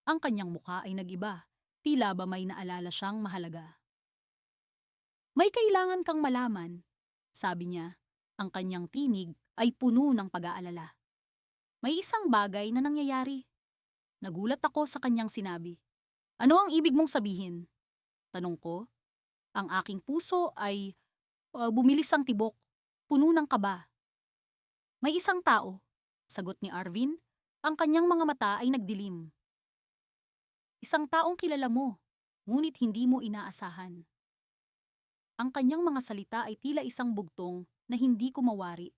Ang kanyang mukha ay nag-iba, tila ba may naalala siyang mahalaga. May kailangan kang malaman, sabi niya. Ang kanyang tinig ay puno ng pag-aalala. May isang bagay na nangyayari. Nagulat ako sa kanyang sinabi. Ano ang ibig mong sabihin? Tanong ko. Ang aking puso ay bumilis ang tibok, puno ng kaba. May isang tao, sagot ni Arvin, ang kanyang mga mata ay nagdilim. Isang taong kilala mo, ngunit hindi mo inaasahan. Ang kanyang mga salita ay tila isang bugtong na hindi ko mawari.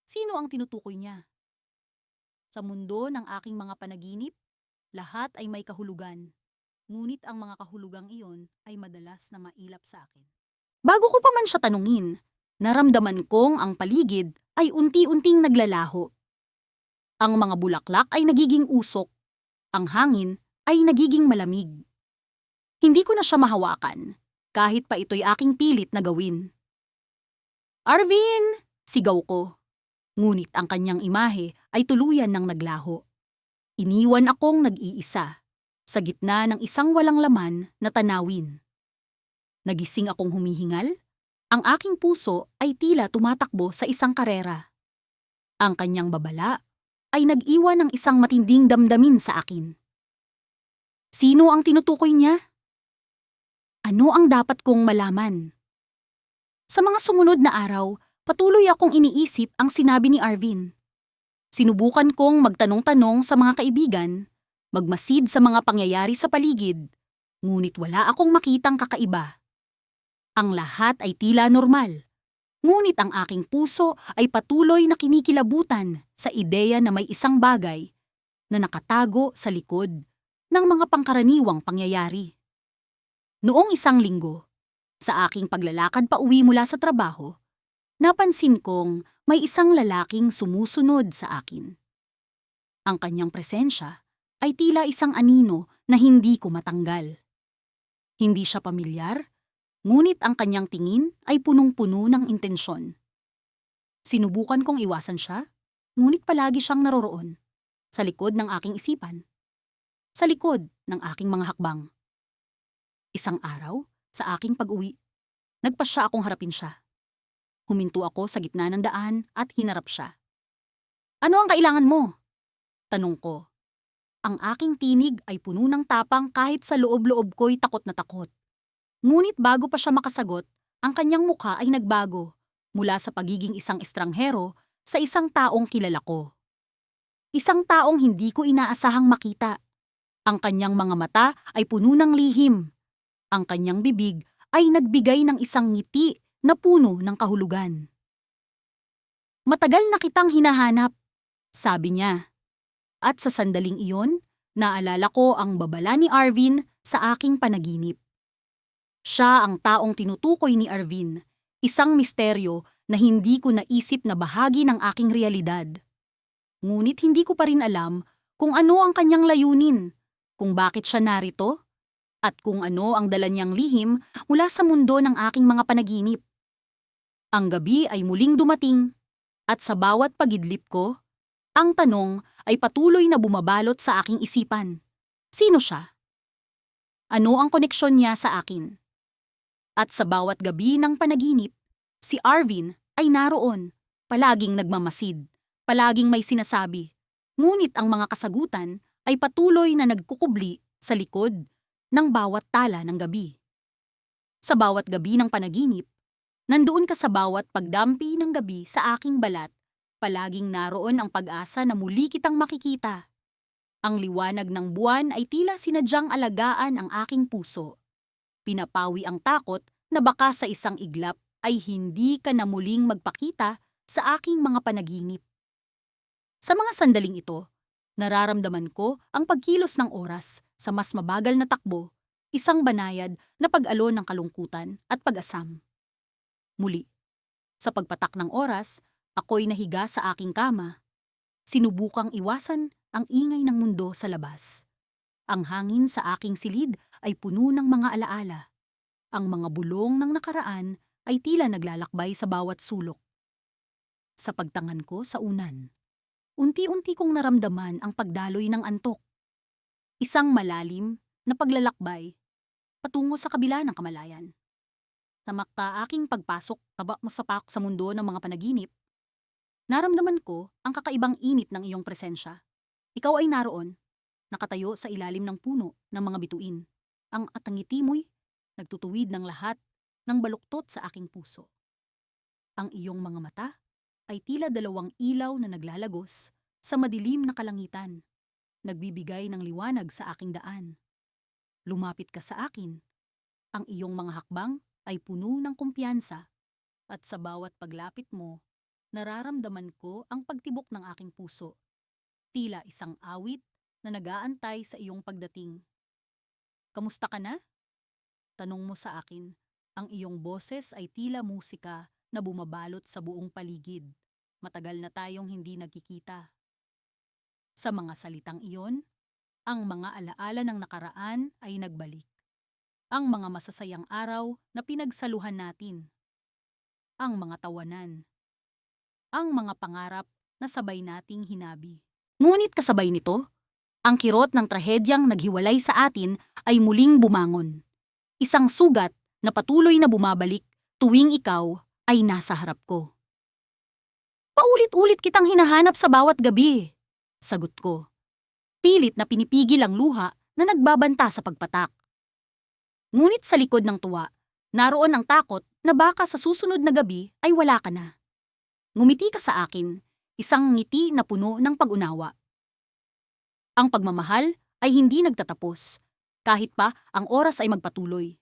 Sino ang tinutukoy niya? Sa mundo ng aking mga panaginip, lahat ay may kahulugan. Ngunit ang mga kahulugang iyon ay madalas na mailap sa akin. Bago ko pa man siya tanungin, naramdaman kong ang paligid ay unti-unting naglalaho. Ang mga bulaklak ay nagiging usok. Ang hangin ay nagiging malamig. Hindi ko na siya mahawakan, kahit pa ito'y aking pilit na gawin. Arvin! Sigaw ko. Ngunit ang kanyang imahe ay tuluyan ng naglaho. Iniwan akong nag-iisa, sa gitna ng isang walang laman na tanawin. Nagising akong humihingal, ang aking puso ay tila tumatakbo sa isang karera. Ang kanyang babala ay nag-iwan ng isang matinding damdamin sa akin. Sino ang tinutukoy niya? Ano ang dapat kong malaman? Sa mga sumunod na araw, patuloy akong iniisip ang sinabi ni Arvin. Sinubukan kong magtanong-tanong sa mga kaibigan, magmasid sa mga pangyayari sa paligid, ngunit wala akong makitang kakaiba. Ang lahat ay tila normal, ngunit ang aking puso ay patuloy na kinikilabutan sa ideya na may isang bagay na nakatago sa likod ng mga pangkaraniwang pangyayari. Noong isang linggo, sa aking paglalakad pa uwi mula sa trabaho, napansin kong may isang lalaking sumusunod sa akin. Ang kanyang presensya ay tila isang anino na hindi ko matanggal. Hindi siya pamilyar, Ngunit ang kanyang tingin ay punong-puno ng intensyon. Sinubukan kong iwasan siya, ngunit palagi siyang naroroon, sa likod ng aking isipan, sa likod ng aking mga hakbang. Isang araw, sa aking pag-uwi, nagpasya akong harapin siya. Huminto ako sa gitna ng daan at hinarap siya. "Ano ang kailangan mo?" tanong ko. Ang aking tinig ay puno ng tapang kahit sa loob-loob ko'y takot na takot. Ngunit bago pa siya makasagot, ang kanyang mukha ay nagbago mula sa pagiging isang estranghero sa isang taong kilala ko. Isang taong hindi ko inaasahang makita. Ang kanyang mga mata ay puno ng lihim. Ang kanyang bibig ay nagbigay ng isang ngiti na puno ng kahulugan. "Matagal na kitang hinahanap," sabi niya. At sa sandaling iyon, naalala ko ang babala ni Arvin sa aking panaginip. Siya ang taong tinutukoy ni Arvin, isang misteryo na hindi ko naisip na bahagi ng aking realidad. Ngunit hindi ko pa rin alam kung ano ang kanyang layunin, kung bakit siya narito, at kung ano ang dala niyang lihim mula sa mundo ng aking mga panaginip. Ang gabi ay muling dumating, at sa bawat pagidlip ko, ang tanong ay patuloy na bumabalot sa aking isipan. Sino siya? Ano ang koneksyon niya sa akin? At sa bawat gabi ng panaginip, si Arvin ay naroon, palaging nagmamasid, palaging may sinasabi. Ngunit ang mga kasagutan ay patuloy na nagkukubli sa likod ng bawat tala ng gabi. Sa bawat gabi ng panaginip, nandoon ka sa bawat pagdampi ng gabi sa aking balat. Palaging naroon ang pag-asa na muli kitang makikita. Ang liwanag ng buwan ay tila sinadyang alagaan ang aking puso. Pinapawi ang takot na baka sa isang iglap ay hindi ka na muling magpakita sa aking mga panaginip. Sa mga sandaling ito, nararamdaman ko ang pagkilos ng oras sa mas mabagal na takbo, isang banayad na pag-alon ng kalungkutan at pag-asam. Muli, sa pagpatak ng oras, ako'y nahiga sa aking kama. Sinubukang iwasan ang ingay ng mundo sa labas. Ang hangin sa aking silid ay puno ng mga alaala. Ang mga bulong ng nakaraan ay tila naglalakbay sa bawat sulok. Sa pagtangan ko sa unan, unti-unti kong naramdaman ang pagdaloy ng antok. Isang malalim na paglalakbay patungo sa kabila ng kamalayan. Tamakta aking pagpasok sa mundo ng mga panaginip. Naramdaman ko ang kakaibang init ng iyong presensya. Ikaw ay naroon, nakatayo sa ilalim ng puno ng mga bituin. Ang ngiti mo'y nagtutuwid ng lahat ng baluktot sa aking puso. Ang iyong mga mata ay tila dalawang ilaw na naglalagos sa madilim na kalangitan, nagbibigay ng liwanag sa aking daan. Lumapit ka sa akin. Ang iyong mga hakbang ay puno ng kumpiyansa, at sa bawat paglapit mo, nararamdaman ko ang pagtibok ng aking puso, tila isang awit na nag-aantay sa iyong pagdating. "Kamusta ka na?" tanong mo sa akin. Ang iyong boses ay tila musika na bumabalot sa buong paligid. Matagal na tayong hindi nagkikita. Sa mga salitang iyon, ang mga alaala ng nakaraan ay nagbalik. Ang mga masasayang araw na pinagsaluhan natin. Ang mga tawanan. Ang mga pangarap na sabay nating hinabi. Ngunit kasabay nito, ang kirot ng trahedyang naghiwalay sa atin ay muling bumangon. Isang sugat na patuloy na bumabalik tuwing ikaw ay nasa harap ko. "Paulit-ulit kitang hinahanap sa bawat gabi," sagot ko. Pilit na pinipigil ang luha na nagbabanta sa pagpatak. Ngunit sa likod ng tuwa, naroon ang takot na baka sa susunod na gabi ay wala ka na. Ngumiti ka sa akin, isang ngiti na puno ng pag-unawa. Ang pagmamahal ay hindi nagtatapos, kahit pa ang oras ay magpatuloy.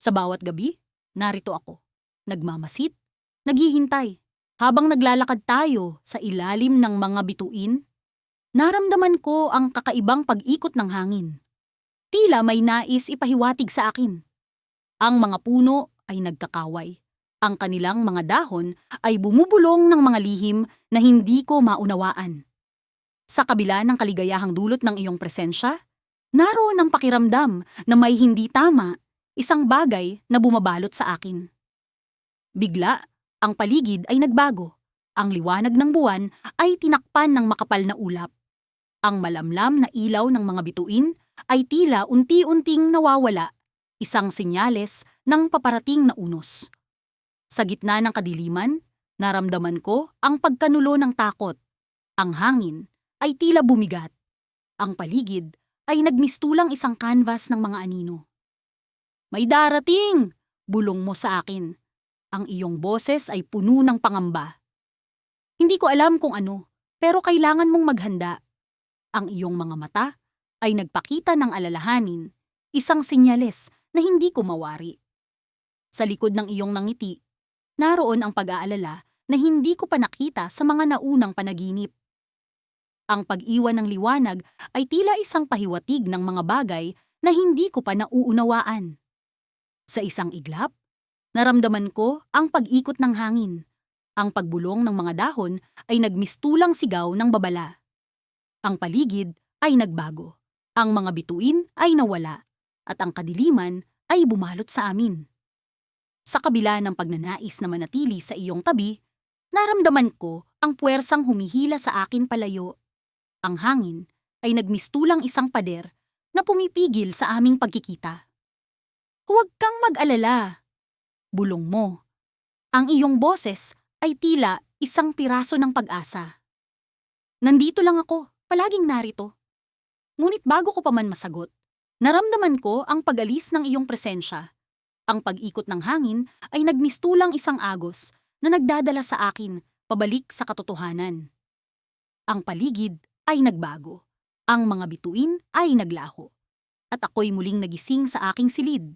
Sa bawat gabi, narito ako, nagmamasid, naghihintay. Habang naglalakad tayo sa ilalim ng mga bituin, naramdaman ko ang kakaibang pag-ikot ng hangin. Tila may nais ipahiwatig sa akin. Ang mga puno ay nagkakaway. Ang kanilang mga dahon ay bumubulong ng mga lihim na hindi ko maunawaan. Sa kabila ng kaligayahang dulot ng iyong presensya, naroon ang pakiramdam na may hindi tama, isang bagay na bumabalot sa akin. Bigla, ang paligid ay nagbago. Ang liwanag ng buwan ay tinakpan ng makapal na ulap. Ang malamlam na ilaw ng mga bituin ay tila unti-unting nawawala, isang senyales ng paparating na unos. Sa gitna ng kadiliman, naramdaman ko ang pagkanulo ng takot. Ang hangin ay tila bumigat. Ang paligid ay nagmistulang isang canvas ng mga anino. "May darating!" bulong mo sa akin. Ang iyong boses ay puno ng pangamba. Hindi ko alam kung ano, pero kailangan mong maghanda. Ang iyong mga mata ay nagpakita ng alalahanin, isang senyales na hindi ko mawari. Sa likod ng iyong nangiti, naroon ang pag-aalala na hindi ko pa nakita sa mga naunang panaginip. Ang pag-iwan ng liwanag ay tila isang pahiwatig ng mga bagay na hindi ko pa nauunawaan. Sa isang iglap, naramdaman ko ang pag-ikot ng hangin. Ang pagbulong ng mga dahon ay nagmistulang sigaw ng babala. Ang paligid ay nagbago. Ang mga bituin ay nawala. At ang kadiliman ay bumalot sa amin. Sa kabila ng pagnanais na manatili sa iyong tabi, naramdaman ko ang puwersang humihila sa akin palayo. Ang hangin ay nagmistulang isang pader na pumipigil sa aming pagkikita. "Huwag kang mag-alala," bulong mo. Ang iyong boses ay tila isang piraso ng pag-asa. "Nandito lang ako, palaging narito." Ngunit bago ko pa man masagot, naramdaman ko ang pag-alis ng iyong presensya. Ang pag-ikot ng hangin ay nagmistulang isang agos na nagdadala sa akin pabalik sa katotohanan. Ang paligid ay nagbago. Ang mga bituin ay naglaho. At ako'y muling nagising sa aking silid.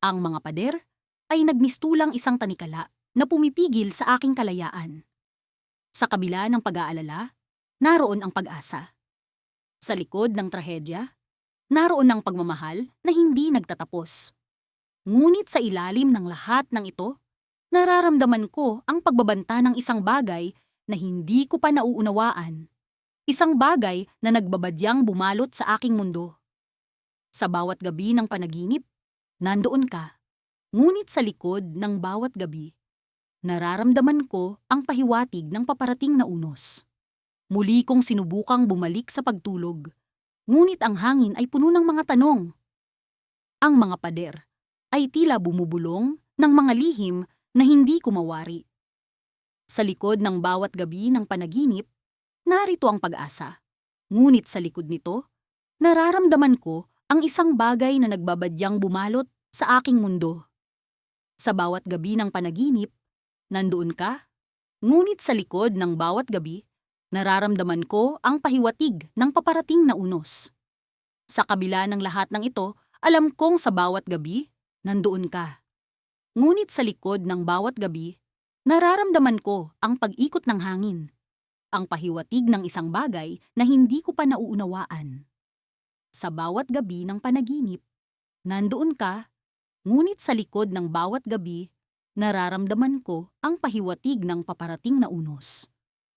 Ang mga pader ay nagmistulang isang tanikala na pumipigil sa aking kalayaan. Sa kabila ng pag-aalala, naroon ang pag-asa. Sa likod ng trahedya, naroon ang pagmamahal na hindi nagtatapos. Ngunit sa ilalim ng lahat ng ito, nararamdaman ko ang pagbabanta ng isang bagay na hindi ko pa nauunawaan. Isang bagay na nagbabadyang bumalot sa aking mundo. Sa bawat gabi ng panaginip, nandoon ka. Ngunit sa likod ng bawat gabi, nararamdaman ko ang pahiwatig ng paparating na unos. Muli kong sinubukang bumalik sa pagtulog, ngunit ang hangin ay puno ng mga tanong. Ang mga pader ay tila bumubulong ng mga lihim na hindi ko mawari. Sa likod ng bawat gabi ng panaginip, narito ang pag-asa. Ngunit sa likod nito, nararamdaman ko ang isang bagay na nagbabadyang bumalot sa aking mundo. Sa bawat gabi ng panaginip, nandoon ka. Ngunit sa likod ng bawat gabi, nararamdaman ko ang pahiwatig ng paparating na unos. Sa kabila ng lahat ng ito, alam kong sa bawat gabi, nandoon ka. Ngunit sa likod ng bawat gabi, nararamdaman ko ang pag-ikot ng hangin. Ang pahiwatig ng isang bagay na hindi ko pa nauunawaan. Sa bawat gabi ng panaginip, nandoon ka. Ngunit sa likod ng bawat gabi, nararamdaman ko ang pahiwatig ng paparating na unos.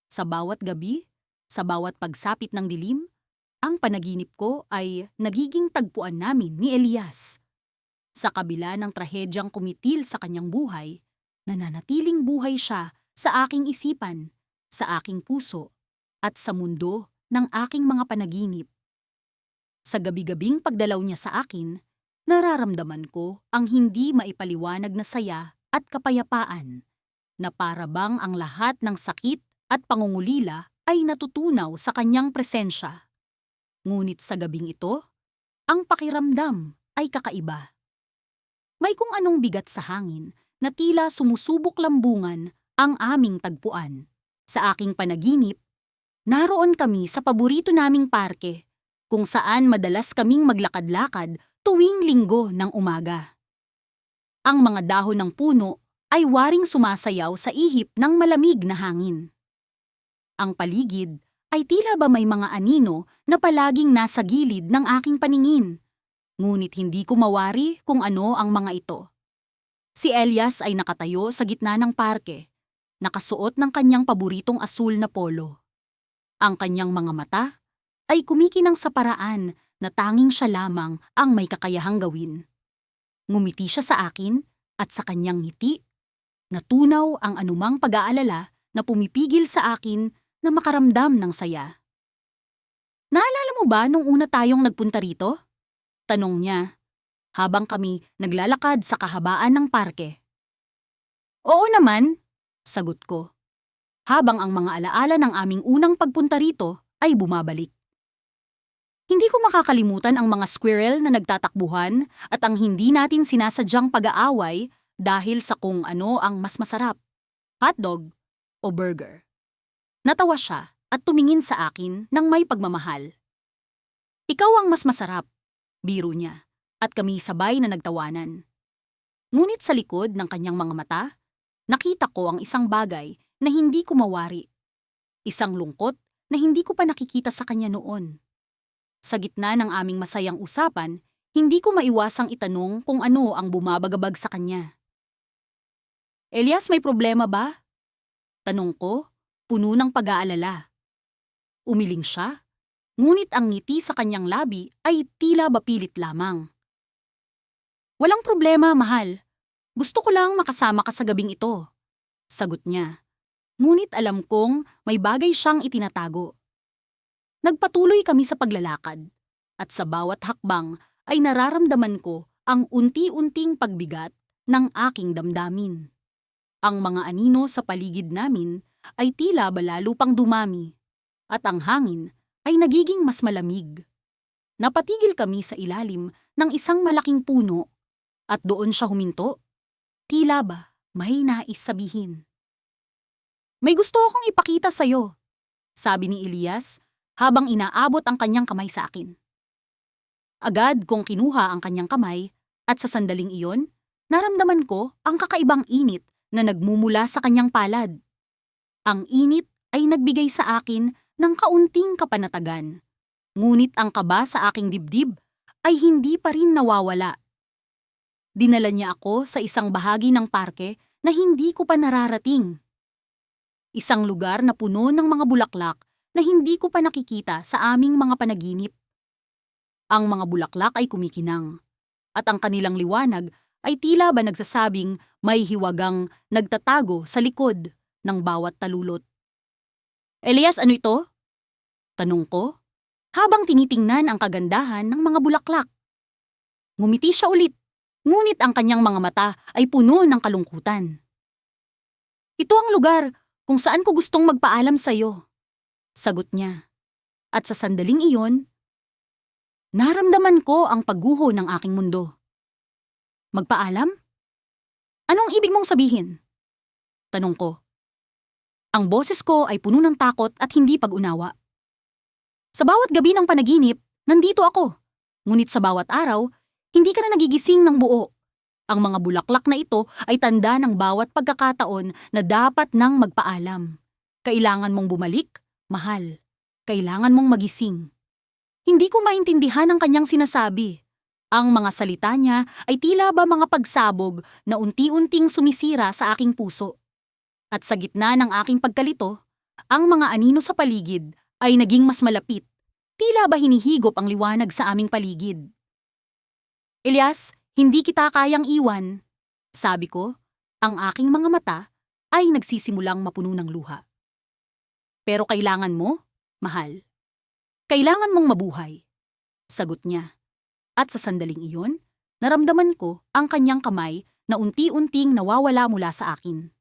Sa bawat gabi, sa bawat pagsapit ng dilim, ang panaginip ko ay nagiging tagpuan namin ni Elias. Sa kabila ng trahedyang kumitil sa kanyang buhay, nananatiling buhay siya sa aking isipan, sa aking puso, at sa mundo ng aking mga panaginip. Sa gabi-gabing pagdalaw niya sa akin, nararamdaman ko ang hindi maipaliwanag na saya at kapayapaan, na para bang ang lahat ng sakit at pangungulila ay natutunaw sa kanyang presensya. Ngunit sa gabing ito, ang pakiramdam ay kakaiba. May kung anong bigat sa hangin na tila sumusubok lambungan ang aming tagpuan. Sa aking panaginip, naroon kami sa paborito naming parke, kung saan madalas kaming maglakad-lakad tuwing linggo ng umaga. Ang mga dahon ng puno ay waring sumasayaw sa ihip ng malamig na hangin. Ang paligid ay tila ba may mga anino na palaging nasa gilid ng aking paningin. Ngunit hindi ko mawari kung ano ang mga ito. Si Elias ay nakatayo sa gitna ng parke, nakasuot ng kanyang paboritong asul na polo. Ang kanyang mga mata ay kumikinang sa paraan na tanging siya lamang ang may kakayahang gawin. Ngumiti siya sa akin at sa kanyang ngiti, natunaw ang anumang pag-aalala na pumipigil sa akin na makaramdam ng saya. Naalala mo ba nung una tayong nagpunta rito? Tanong niya, habang kami naglalakad sa kahabaan ng parke. Oo naman, sagot ko, habang ang mga alaala ng aming unang pagpunta rito ay bumabalik. Hindi ko makakalimutan ang mga squirrel na nagtatakbuhan at ang hindi natin sinasadyang pag-aaway dahil sa kung ano ang mas masarap, hotdog o burger. Natawa siya at tumingin sa akin ng may pagmamahal. Ikaw ang mas masarap, biro niya, at kami sabay na nagtawanan. Ngunit sa likod ng kanyang mga mata, nakita ko ang isang bagay na hindi ko mawari. Isang lungkot na hindi ko pa nakikita sa kanya noon. Sa gitna ng aming masayang usapan, hindi ko maiwasang itanong kung ano ang bumabagabag sa kanya. Elias, may problema ba? Tanong ko, puno ng pag-aalala. Umiling siya, ngunit ang ngiti sa kanyang labi ay tila bapilit lamang. Walang problema, mahal. Gusto ko lang makasama ka sa gabing ito, sagot niya. Ngunit alam kong may bagay siyang itinatago. Nagpatuloy kami sa paglalakad, at sa bawat hakbang ay nararamdaman ko ang unti-unting pagbigat ng aking damdamin. Ang mga anino sa paligid namin ay tila ba lalo pang dumami, at ang hangin ay nagiging mas malamig. Napatigil kami sa ilalim ng isang malaking puno, at doon siya huminto. Tila ba may nais sabihin. May gusto akong ipakita sa'yo, sabi ni Elias, habang inaabot ang kanyang kamay sa akin. Agad kong kinuha ang kanyang kamay at sa sandaling iyon, naramdaman ko ang kakaibang init na nagmumula sa kanyang palad. Ang init ay nagbigay sa akin ng kaunting kapanatagan, ngunit ang kaba sa aking dibdib ay hindi pa rin nawawala. Dinala niya ako sa isang bahagi ng parke na hindi ko pa nararating. Isang lugar na puno ng mga bulaklak na hindi ko pa nakikita sa aming mga panaginip. Ang mga bulaklak ay kumikinang, at ang kanilang liwanag ay tila ba nagsasabing may hiwagang nagtatago sa likod ng bawat talulot. Elias, ano ito? Tanong ko, habang tinitingnan ang kagandahan ng mga bulaklak. Ngumiti siya ulit, ngunit ang kanyang mga mata ay puno ng kalungkutan. Ito ang lugar kung saan ko gustong magpaalam sa iyo, sagot niya. At sa sandaling iyon, naramdaman ko ang pagguho ng aking mundo. Magpaalam? Anong ibig mong sabihin? Tanong ko. Ang boses ko ay puno ng takot at hindi pag-unawa. Sa bawat gabi ng panaginip, nandito ako. Ngunit sa bawat araw, hindi ka na nagigising ng buo. Ang mga bulaklak na ito ay tanda ng bawat pagkakataon na dapat nang magpaalam. Kailangan mong bumalik, mahal. Kailangan mong magising. Hindi ko maintindihan ang kanyang sinasabi. Ang mga salita niya ay tila ba mga pagsabog na unti-unting sumisira sa aking puso. At sa gitna ng aking pagkalito, ang mga anino sa paligid ay naging mas malapit. Tila ba hinihigop ang liwanag sa aming paligid. Elias, hindi kita kayang iwan, sabi ko, ang aking mga mata ay nagsisimulang mapuno ng luha. Pero kailangan mo, mahal. Kailangan mong mabuhay, sagot niya. At sa sandaling iyon, naramdaman ko ang kanyang kamay na unti-unting nawawala mula sa akin.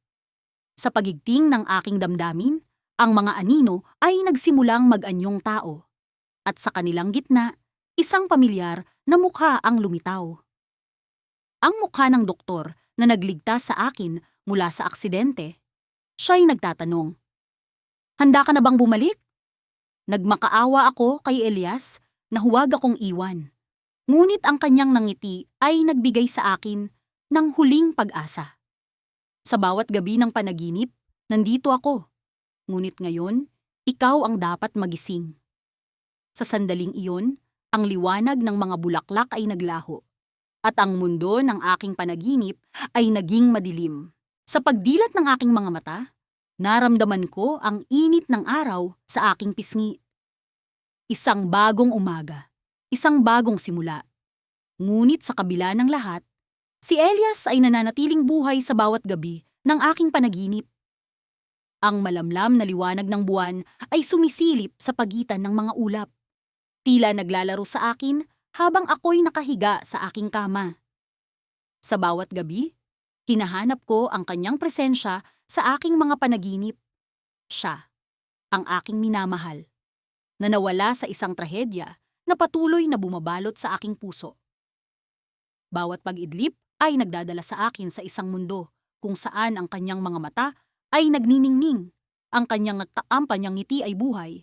Sa pagigting ng aking damdamin, ang mga anino ay nagsimulang mag-anyong tao. At sa kanilang gitna, isang pamilyar na mukha ang lumitaw. Ang mukha ng doktor na nagligtas sa akin mula sa aksidente. Siya'y nagtatanong, handa ka na bang bumalik? Nagmakaawa ako kay Elias na huwag akong iwan. Ngunit ang kanyang nangiti ay nagbigay sa akin ng huling pag-asa. Sa bawat gabi ng panaginip, nandito ako. Ngunit ngayon, ikaw ang dapat magising. Sa sandaling iyon, ang liwanag ng mga bulaklak ay naglaho. At ang mundo ng aking panaginip ay naging madilim. Sa pagdilat ng aking mga mata, naramdaman ko ang init ng araw sa aking pisngi. Isang bagong umaga, isang bagong simula. Ngunit sa kabila ng lahat, Si Elias ay nananatiling buhay sa bawat gabi ng aking panaginip. Ang malamlam na liwanag ng buwan ay sumisilip sa pagitan ng mga ulap. Tila naglalaro sa akin habang ako'y nakahiga sa aking kama. Sa bawat gabi, hinahanap ko ang kanyang presensya sa aking mga panaginip. Siya, ang aking minamahal, na nawala sa isang trahedya na patuloy na bumabalot sa aking puso. Bawat pag-idlip ay nagdadala sa akin sa isang mundo kung saan ang kanyang mga mata ay nagniningning, ang kanyang nagtaampanyang ngiti ay buhay,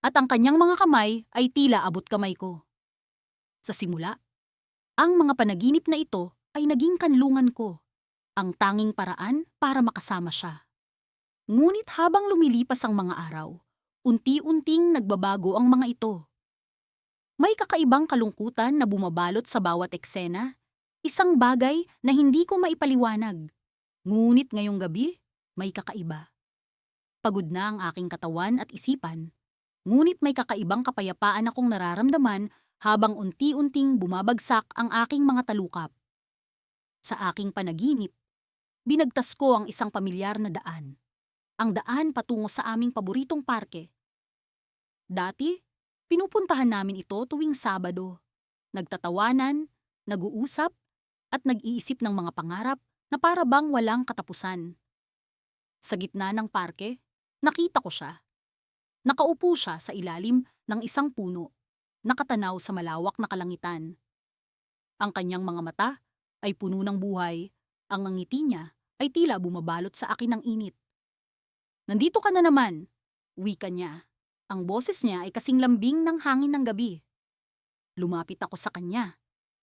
at ang kanyang mga kamay ay tila abot kamay ko. Sa simula, ang mga panaginip na ito ay naging kanlungan ko, ang tanging paraan para makasama siya. Ngunit habang lumilipas ang mga araw, unti-unting nagbabago ang mga ito. May kakaibang kalungkutan na bumabalot sa bawat eksena, isang bagay na hindi ko maipaliwanag. Ngunit ngayong gabi, may kakaiba. Pagod na ang aking katawan at isipan, ngunit may kakaibang kapayapaan akong nararamdaman habang unti-unting bumabagsak ang aking mga talukap. Sa aking panaginip, binagtas ko ang isang pamilyar na daan. Ang daan patungo sa aming paboritong parke. Dati, pinupuntahan namin ito tuwing Sabado. Nagtatawanan, nag-uusap, at nag-iisip ng mga pangarap na para bang walang katapusan. Sa gitna ng parke, nakita ko siya. Nakaupo siya sa ilalim ng isang puno, nakatanaw sa malawak na kalangitan. Ang kanyang mga mata ay puno ng buhay, ang ngiti niya ay tila bumabalot sa akin ng init. "Nandito ka na naman," wika niya. Ang boses niya ay kasing lambing ng hangin ng gabi. Lumapit ako sa kanya,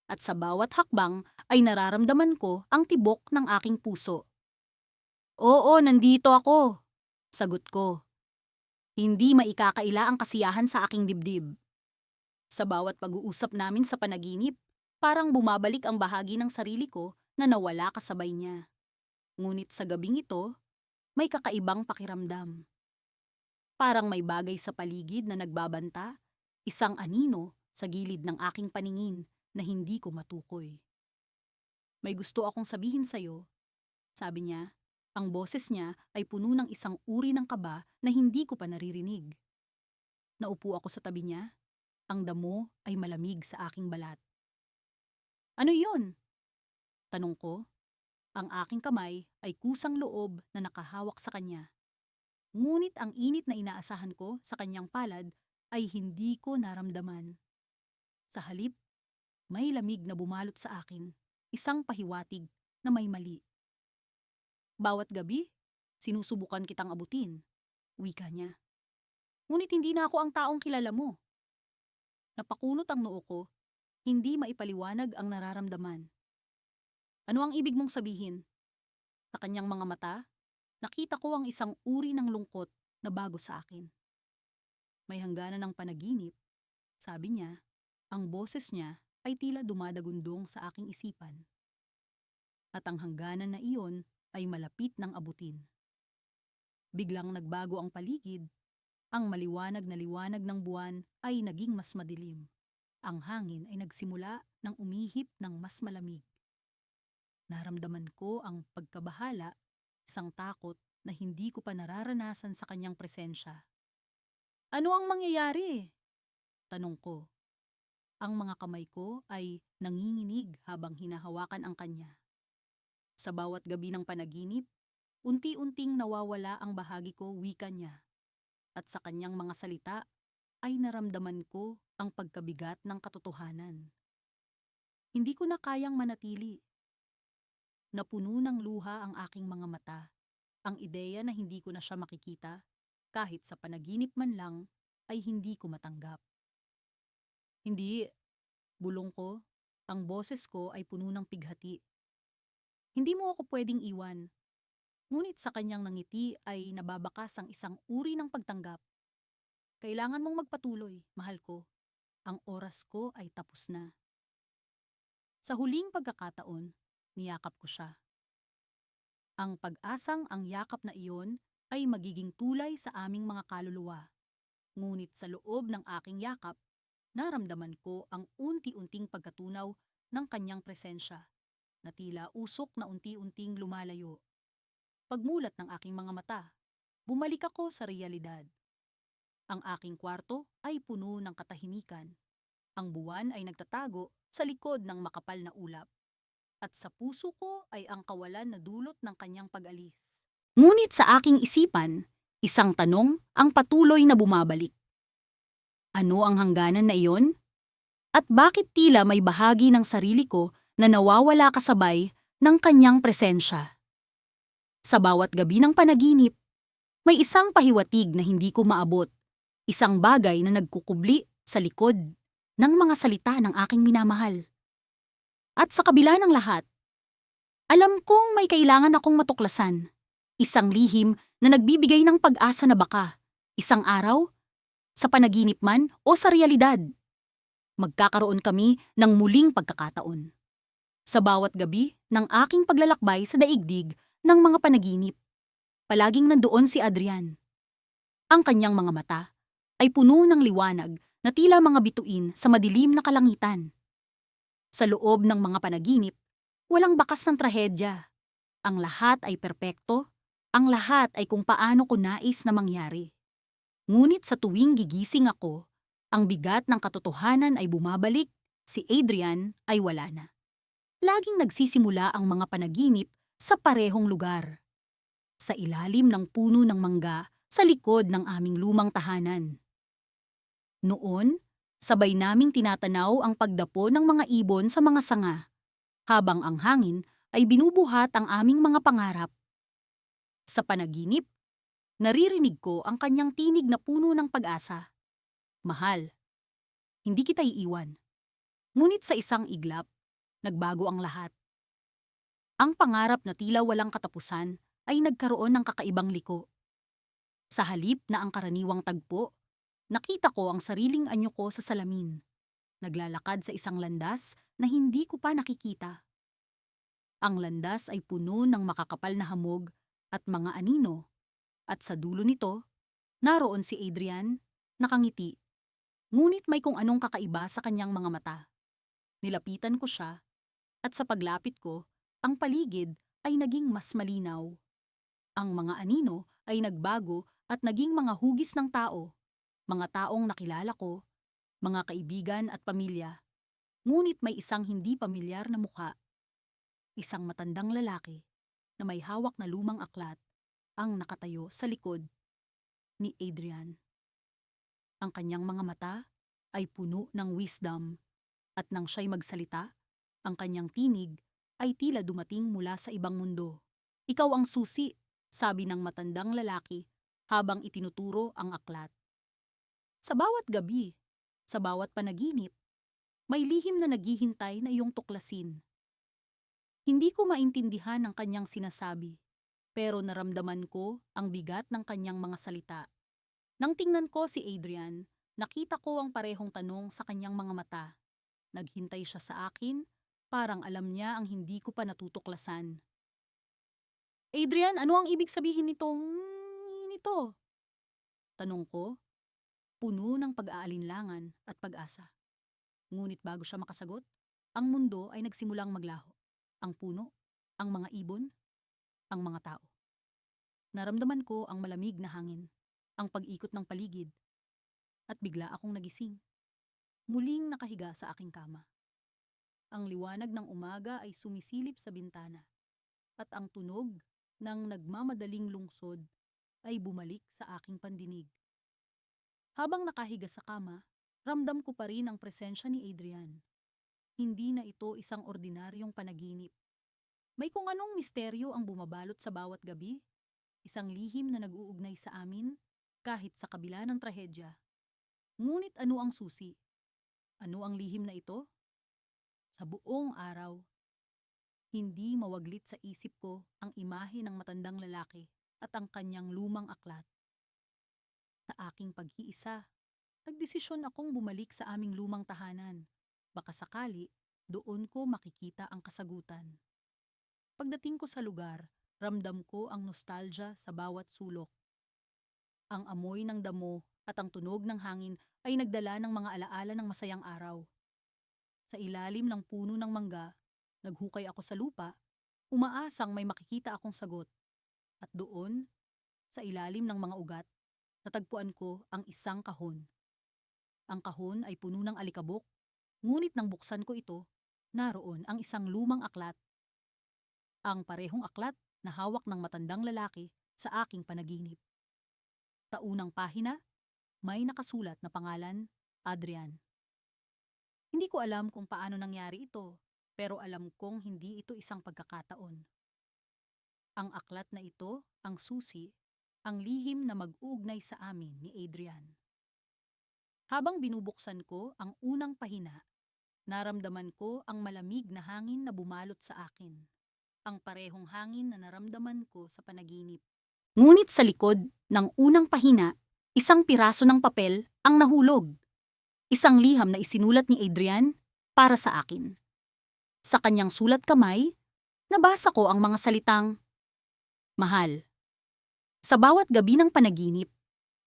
at sa bawat hakbang ay nararamdaman ko ang tibok ng aking puso. "Oo, nandito ako," sagot ko. Hindi maikakaila ang kasiyahan sa aking dibdib. Sa bawat pag-uusap namin sa panaginip, parang bumabalik ang bahagi ng sarili ko na nawala kasabay niya. Ngunit sa gabing ito, may kakaibang pakiramdam. Parang may bagay sa paligid na nagbabanta, isang anino sa gilid ng aking paningin na hindi ko matukoy. "May gusto akong sabihin sa'yo," sabi niya. Ang boses niya ay puno ng isang uri ng kaba na hindi ko pa naririnig. Naupo ako sa tabi niya. Ang damo ay malamig sa aking balat. "Ano yun?" tanong ko. Ang aking kamay ay kusang loob na nakahawak sa kanya. Ngunit ang init na inaasahan ko sa kanyang palad ay hindi ko naramdaman. Sa halip, may lamig na bumalot sa akin, isang pahiwatig na may mali. "Bawat gabi, sinusubukan kitang abutin," wika niya. "Ngunit hindi na ako ang taong kilala mo." Napakunot ang noo ko, hindi maipaliwanag ang nararamdaman. "Ano ang ibig mong sabihin?" Sa kanyang mga mata, nakita ko ang isang uri ng lungkot na bago sa akin. "May hangganan ng panaginip," sabi niya. Ang boses niya ay tila dumadagundong sa aking isipan. "At ang hangganan na iyon ay malapit ng abutin." Biglang nagbago ang paligid. Ang maliwanag na liwanag ng buwan ay naging mas madilim. Ang hangin ay nagsimula ng umihip ng mas malamig. Naramdaman ko ang pagkabahala, isang takot na hindi ko pa nararanasan sa kanyang presensya. "Ano ang mangyayari?" tanong ko. Ang mga kamay ko ay nanginginig habang hinahawakan ang kanya. Sa bawat gabi ng panaginip, unti-unting nawawala ang bahagi ko, wika niya. At sa kanyang mga salita ay naramdaman ko ang pagkabigat ng katotohanan. Hindi ko na kayang manatili. Napuno ng luha ang aking mga mata. Ang ideya na hindi ko na siya makikita, kahit sa panaginip man lang, ay hindi ko matanggap. "Hindi," bulong ko. Ang boses ko ay puno ng pighati. "Hindi mo ako pwedeng iwan." Ngunit sa kanyang nangiti ay nababakas ang isang uri ng pagtanggap. "Kailangan mong magpatuloy, mahal ko. Ang oras ko ay tapos na." Sa huling pagkakataon, niyakap ko siya. Ang pag-asang ang yakap na iyon ay magiging tulay sa aming mga kaluluwa. Ngunit sa loob ng aking yakap, naramdaman ko ang unti-unting pagkatunaw ng kanyang presensya. na tila usok na unti-unting lumalayo. Pagmulat ng aking mga mata, bumalik ako sa realidad. Ang aking kwarto ay puno ng katahimikan. Ang buwan ay nagtatago sa likod ng makapal na ulap. At sa puso ko ay ang kawalan na dulot ng kanyang pag-alis. Ngunit sa aking isipan, isang tanong ang patuloy na bumabalik. Ano ang hangganan na iyon? At bakit tila may bahagi ng sarili ko na nawawala kasabay ng kanyang presensya? Sa bawat gabi ng panaginip, may isang pahiwatig na hindi ko maabot, isang bagay na nagkukubli sa likod ng mga salita ng aking minamahal. At sa kabila ng lahat, alam kong may kailangan akong matuklasan, isang lihim na nagbibigay ng pag-asa na baka, isang araw, sa panaginip man o sa realidad, magkakaroon kami ng muling pagkakataon. Sa bawat gabi ng aking paglalakbay sa daigdig ng mga panaginip, palaging nandoon si Adrian. Ang kanyang mga mata ay puno ng liwanag na tila mga bituin sa madilim na kalangitan. Sa loob ng mga panaginip, walang bakas ng trahedya. Ang lahat ay perpekto, ang lahat ay kung paano ko nais na mangyari. Ngunit sa tuwing gigising ako, ang bigat ng katotohanan ay bumabalik, si Adrian ay wala na. Laging nagsisimula ang mga panaginip sa parehong lugar. Sa ilalim ng puno ng mangga sa likod ng aming lumang tahanan. Noon, sabay naming tinatanaw ang pagdapo ng mga ibon sa mga sanga, habang ang hangin ay binubuhat ang aming mga pangarap. Sa panaginip, naririnig ko ang kanyang tinig na puno ng pag-asa. Mahal, hindi kita iiwan. Ngunit sa isang iglap, nagbago ang lahat. Ang pangarap na tila walang katapusan ay nagkaroon ng kakaibang liko. Sa halip na ang karaniwang tagpo, nakita ko ang sariling anyo ko sa salamin. Naglalakad sa isang landas na hindi ko pa nakikita. Ang landas ay puno ng makakapal na hamog at mga anino. At sa dulo nito, naroon si Adrian, nakangiti. Ngunit may kung anong kakaiba sa kanyang mga mata. Nilapitan ko siya, at sa paglapit ko, ang paligid ay naging mas malinaw. Ang mga anino ay nagbago at naging mga hugis ng tao, mga taong nakilala ko, mga kaibigan at pamilya. Ngunit may isang hindi pamilyar na mukha. Isang matandang lalaki na may hawak na lumang aklat ang nakatayo sa likod ni Adrian. Ang kanyang mga mata ay puno ng wisdom at nang siya'y magsalita, ang kanyang tinig ay tila dumating mula sa ibang mundo. Ikaw ang susi, sabi ng matandang lalaki habang itinuturo ang aklat. Sa bawat gabi, sa bawat panaginip, may lihim na naghihintay na iyong tuklasin. Hindi ko maintindihan ang kanyang sinasabi, pero naramdaman ko ang bigat ng kanyang mga salita. Nang tingnan ko si Adrian, nakita ko ang parehong tanong sa kanyang mga mata. Naghintay siya sa akin, parang alam niya ang hindi ko pa natutuklasan. Adrian, ano ang ibig sabihin nito? Tanong ko, puno ng pag-aalinlangan at pag-asa. Ngunit bago siya makasagot, ang mundo ay nagsimulang maglaho. Ang puno, ang mga ibon, ang mga tao. Naramdaman ko ang malamig na hangin, ang pag-ikot ng paligid, at bigla akong nagising. Muling nakahiga sa aking kama. Ang liwanag ng umaga ay sumisilip sa bintana, at ang tunog ng nagmamadaling lungsod ay bumalik sa aking pandinig. Habang nakahiga sa kama, ramdam ko pa rin ang presensya ni Adrian. Hindi na ito isang ordinaryong panaginip. May kung anong misteryo ang bumabalot sa bawat gabi, isang lihim na nag-uugnay sa amin kahit sa kabila ng trahedya. Ngunit ano ang susi? Ano ang lihim na ito? Sa buong araw, hindi mawaglit sa isip ko ang imahe ng matandang lalaki at ang kanyang lumang aklat. Sa aking pag-iisa, nagdesisyon akong bumalik sa aming lumang tahanan. Baka sakali, doon ko makikita ang kasagutan. Pagdating ko sa lugar, ramdam ko ang nostalgia sa bawat sulok. Ang amoy ng damo at ang tunog ng hangin ay nagdala ng mga alaala ng masayang araw. Sa ilalim ng puno ng mangga, Naghukay ako sa lupa, umaasang may makikita akong sagot. At doon, sa ilalim ng mga ugat, natagpuan ko ang isang kahon. Ang kahon ay puno ng alikabok, ngunit nang buksan ko ito, naroon ang isang lumang aklat. Ang parehong aklat na hawak ng matandang lalaki sa aking panaginip. Taunang pahina, may nakasulat na pangalan, Adrian. Hindi ko alam kung paano nangyari ito, pero alam kong hindi ito isang pagkakataon. Ang aklat na ito, ang susi, ang lihim na mag-uugnay sa amin ni Adrian. Habang binubuksan ko ang unang pahina, naramdaman ko ang malamig na hangin na bumalot sa akin. Ang parehong hangin na naramdaman ko sa panaginip. Ngunit sa likod ng unang pahina, isang piraso ng papel ang nahulog. Isang liham na isinulat ni Adrian para sa akin. Sa kanyang sulat kamay, nabasa ko ang mga salitang, "Mahal." Sa bawat gabi ng panaginip,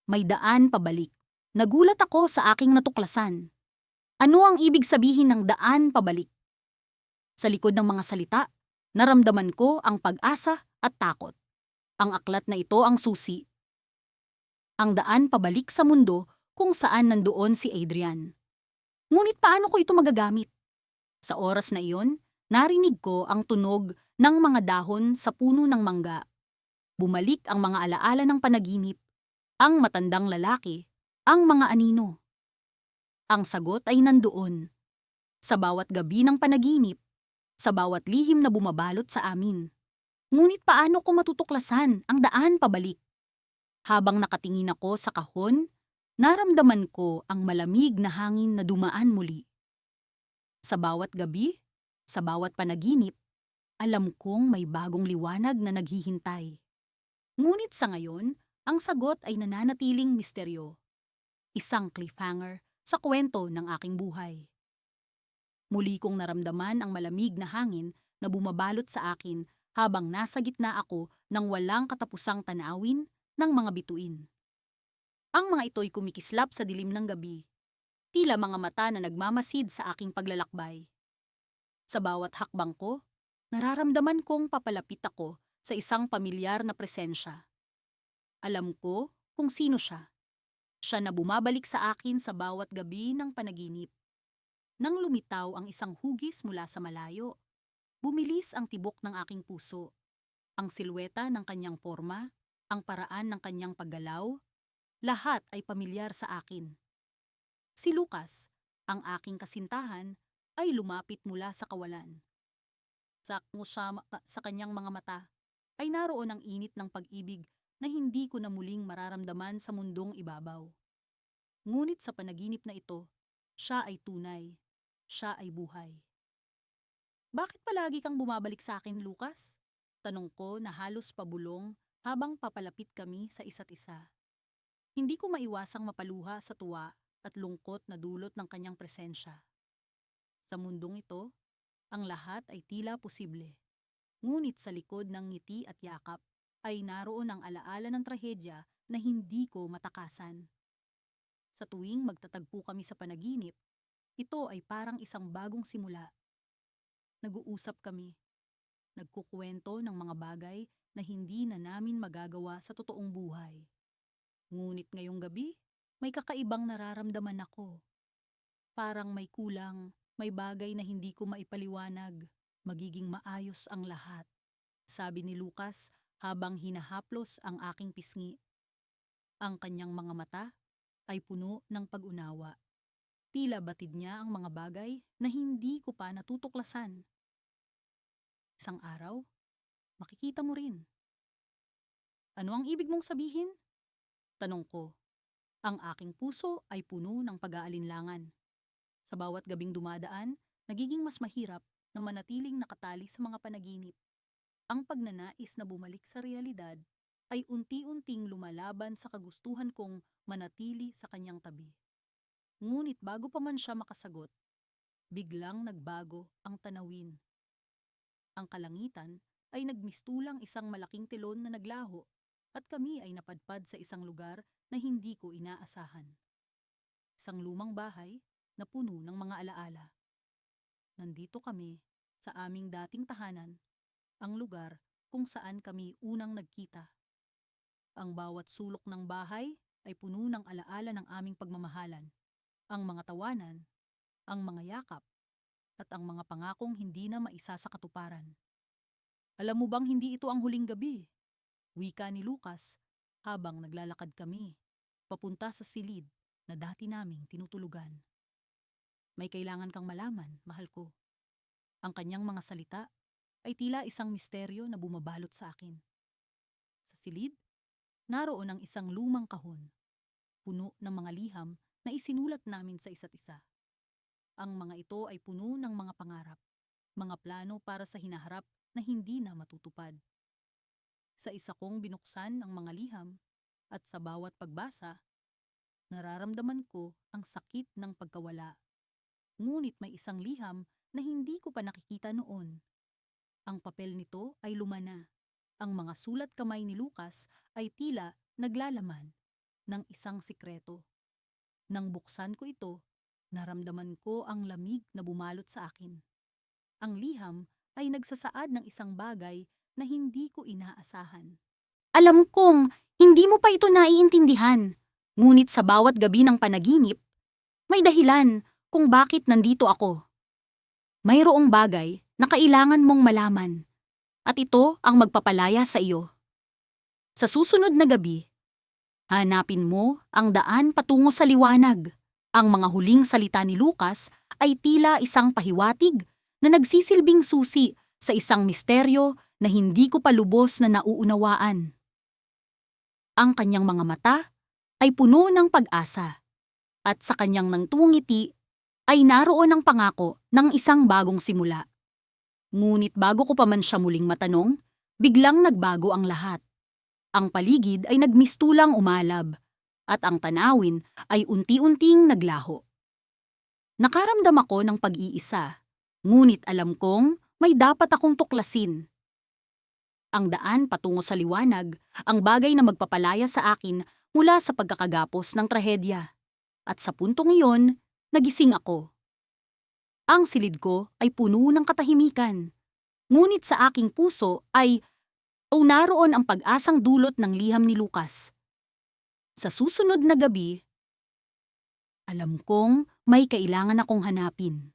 may daan pabalik. Nagulat ako sa aking natuklasan. Ano ang ibig sabihin ng daan pabalik? Sa likod ng mga salita, naramdaman ko ang pag-asa at takot. Ang aklat na ito ang susi. Ang daan pabalik sa mundo kung saan nandoon si Adrian. Ngunit paano ko ito magagamit? Sa oras na iyon, narinig ko ang tunog ng mga dahon sa puno ng mangga. Bumalik ang mga alaala ng panaginip, ang matandang lalaki, ang mga anino. Ang sagot ay nandoon. Sa bawat gabi ng panaginip, sa bawat lihim na bumabalot sa amin. Ngunit paano ko matutuklasan ang daan pabalik? Habang nakatingin ako sa kahon, naramdaman ko ang malamig na hangin na dumaan muli. Sa bawat gabi, sa bawat panaginip, alam kong may bagong liwanag na naghihintay. Ngunit sa ngayon, ang sagot ay nananatiling misteryo. Isang cliffhanger sa kwento ng aking buhay. Muli kong naramdaman ang malamig na hangin na bumabalot sa akin habang nasa gitna ako ng walang katapusang tanawin ng mga bituin. Ang mga ito'y kumikislap sa dilim ng gabi, tila mga mata na nagmamasid sa aking paglalakbay. Sa bawat hakbang ko, nararamdaman kong papalapit ako sa isang pamilyar na presensya. Alam ko kung sino siya. Siya na bumabalik sa akin sa bawat gabi ng panaginip. Nang lumitaw ang isang hugis mula sa malayo, bumilis ang tibok ng aking puso. Ang silweta ng kanyang porma, ang paraan ng kanyang paggalaw, lahat ay pamilyar sa akin. Si Lucas, ang aking kasintahan, ay lumapit mula sa kawalan. Sakmo siya sa kanyang mga mata, ay naroon ang init ng pag-ibig na hindi ko na muling mararamdaman sa mundong ibabaw. Ngunit sa panaginip na ito, siya ay tunay, siya ay buhay. Bakit palagi kang bumabalik sa akin, Lucas? Tanong ko na halos pabulong habang papalapit kami sa isa't isa. Hindi ko maiwasang mapaluha sa tuwa at lungkot na dulot ng kanyang presensya. Sa mundong ito, ang lahat ay tila posible. Ngunit sa likod ng ngiti at yakap ay naroon ang alaala ng trahedya na hindi ko matakasan. Sa tuwing magtatagpo kami sa panaginip, ito ay parang isang bagong simula. Nag-uusap kami, nagkukwento ng mga bagay na hindi na namin magagawa sa totoong buhay. Ngunit ngayong gabi, may kakaibang nararamdaman ako. Parang may kulang, may bagay na hindi ko maipaliwanag. Magiging maayos ang lahat, sabi ni Lucas habang hinahaplos ang aking pisngi. Ang kanyang mga mata ay puno ng pag-unawa. Tila batid niya ang mga bagay na hindi ko pa natutuklasan. Isang araw, makikita mo rin. Ano ang ibig mong sabihin? Tanong ko. Ang aking puso ay puno ng pag-aalinlangan. Sa bawat gabing dumadaan, nagiging mas mahirap na manatiling nakatali sa mga panaginip. Ang pagnanais na bumalik sa realidad ay unti-unting lumalaban sa kagustuhan kong manatili sa kanyang tabi. Ngunit bago pa man siya makasagot, biglang nagbago ang tanawin. Ang kalangitan ay nagmistulang isang malaking telon na naglaho at kami ay napadpad sa isang lugar na hindi ko inaasahan. Isang lumang bahay na puno ng mga alaala. Nandito kami sa aming dating tahanan, ang lugar kung saan kami unang nagkita. Ang bawat sulok ng bahay ay puno ng alaala ng aming pagmamahalan, ang mga tawanan, ang mga yakap, at ang mga pangakong hindi na maisa sa katuparan. Alam mo bang hindi ito ang huling gabi? Wika ni Lucas habang naglalakad kami papunta sa silid na dati naming tinutulugan. May kailangan kang malaman, mahal ko. Ang kanyang mga salita ay tila isang misteryo na bumabalot sa akin. Sa silid, naroon ang isang lumang kahon, puno ng mga liham na isinulat namin sa isa't isa. Ang mga ito ay puno ng mga pangarap, mga plano para sa hinaharap na hindi na matutupad. Sa isa kong binuksan ang mga liham at sa bawat pagbasa, nararamdaman ko ang sakit ng pagkawala. Ngunit may isang liham na hindi ko pa nakikita noon. Ang papel nito ay lumana. Ang mga sulat kamay ni Lucas ay tila naglalaman ng isang sikreto. Nang buksan ko ito, naramdaman ko ang lamig na bumalot sa akin. Ang liham ay nagsasaad ng isang bagay na hindi ko inaasahan. Alam kong hindi mo pa ito naiintindihan, ngunit sa bawat gabi ng panaginip, may dahilan kung bakit nandito ako. Mayroong bagay na kailangan mong malaman, at ito ang magpapalaya sa iyo. Sa susunod na gabi, hanapin mo ang daan patungo sa liwanag. Ang mga huling salita ni Lucas ay tila isang pahiwatig na nagsisilbing susi sa isang misteryo na hindi ko pa lubos na nauunawaan. Ang kanyang mga mata ay puno ng pag-asa, at sa kanyang nangtuwang ngiti ay naroon ang pangako ng isang bagong simula. Ngunit bago ko pa man siya muling matanong, biglang nagbago ang lahat. Ang paligid ay nagmistulang umalab, at ang tanawin ay unti-unting naglaho. Nakaramdam ako ng pag-iisa, ngunit alam kong may dapat akong tuklasin. Ang daan patungo sa liwanag, ang bagay na magpapalaya sa akin mula sa pagkakagapos ng trahedya. At sa puntong iyon, nagising ako. Ang silid ko ay puno ng katahimikan, ngunit sa aking puso ay naroon ang pag-asang dulot ng liham ni Lucas. Sa susunod na gabi, alam kong may kailangan akong hanapin.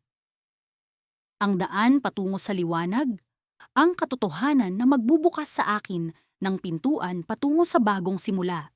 Ang daan patungo sa liwanag, ang katotohanan na magbubukas sa akin ng pintuan patungo sa bagong simula.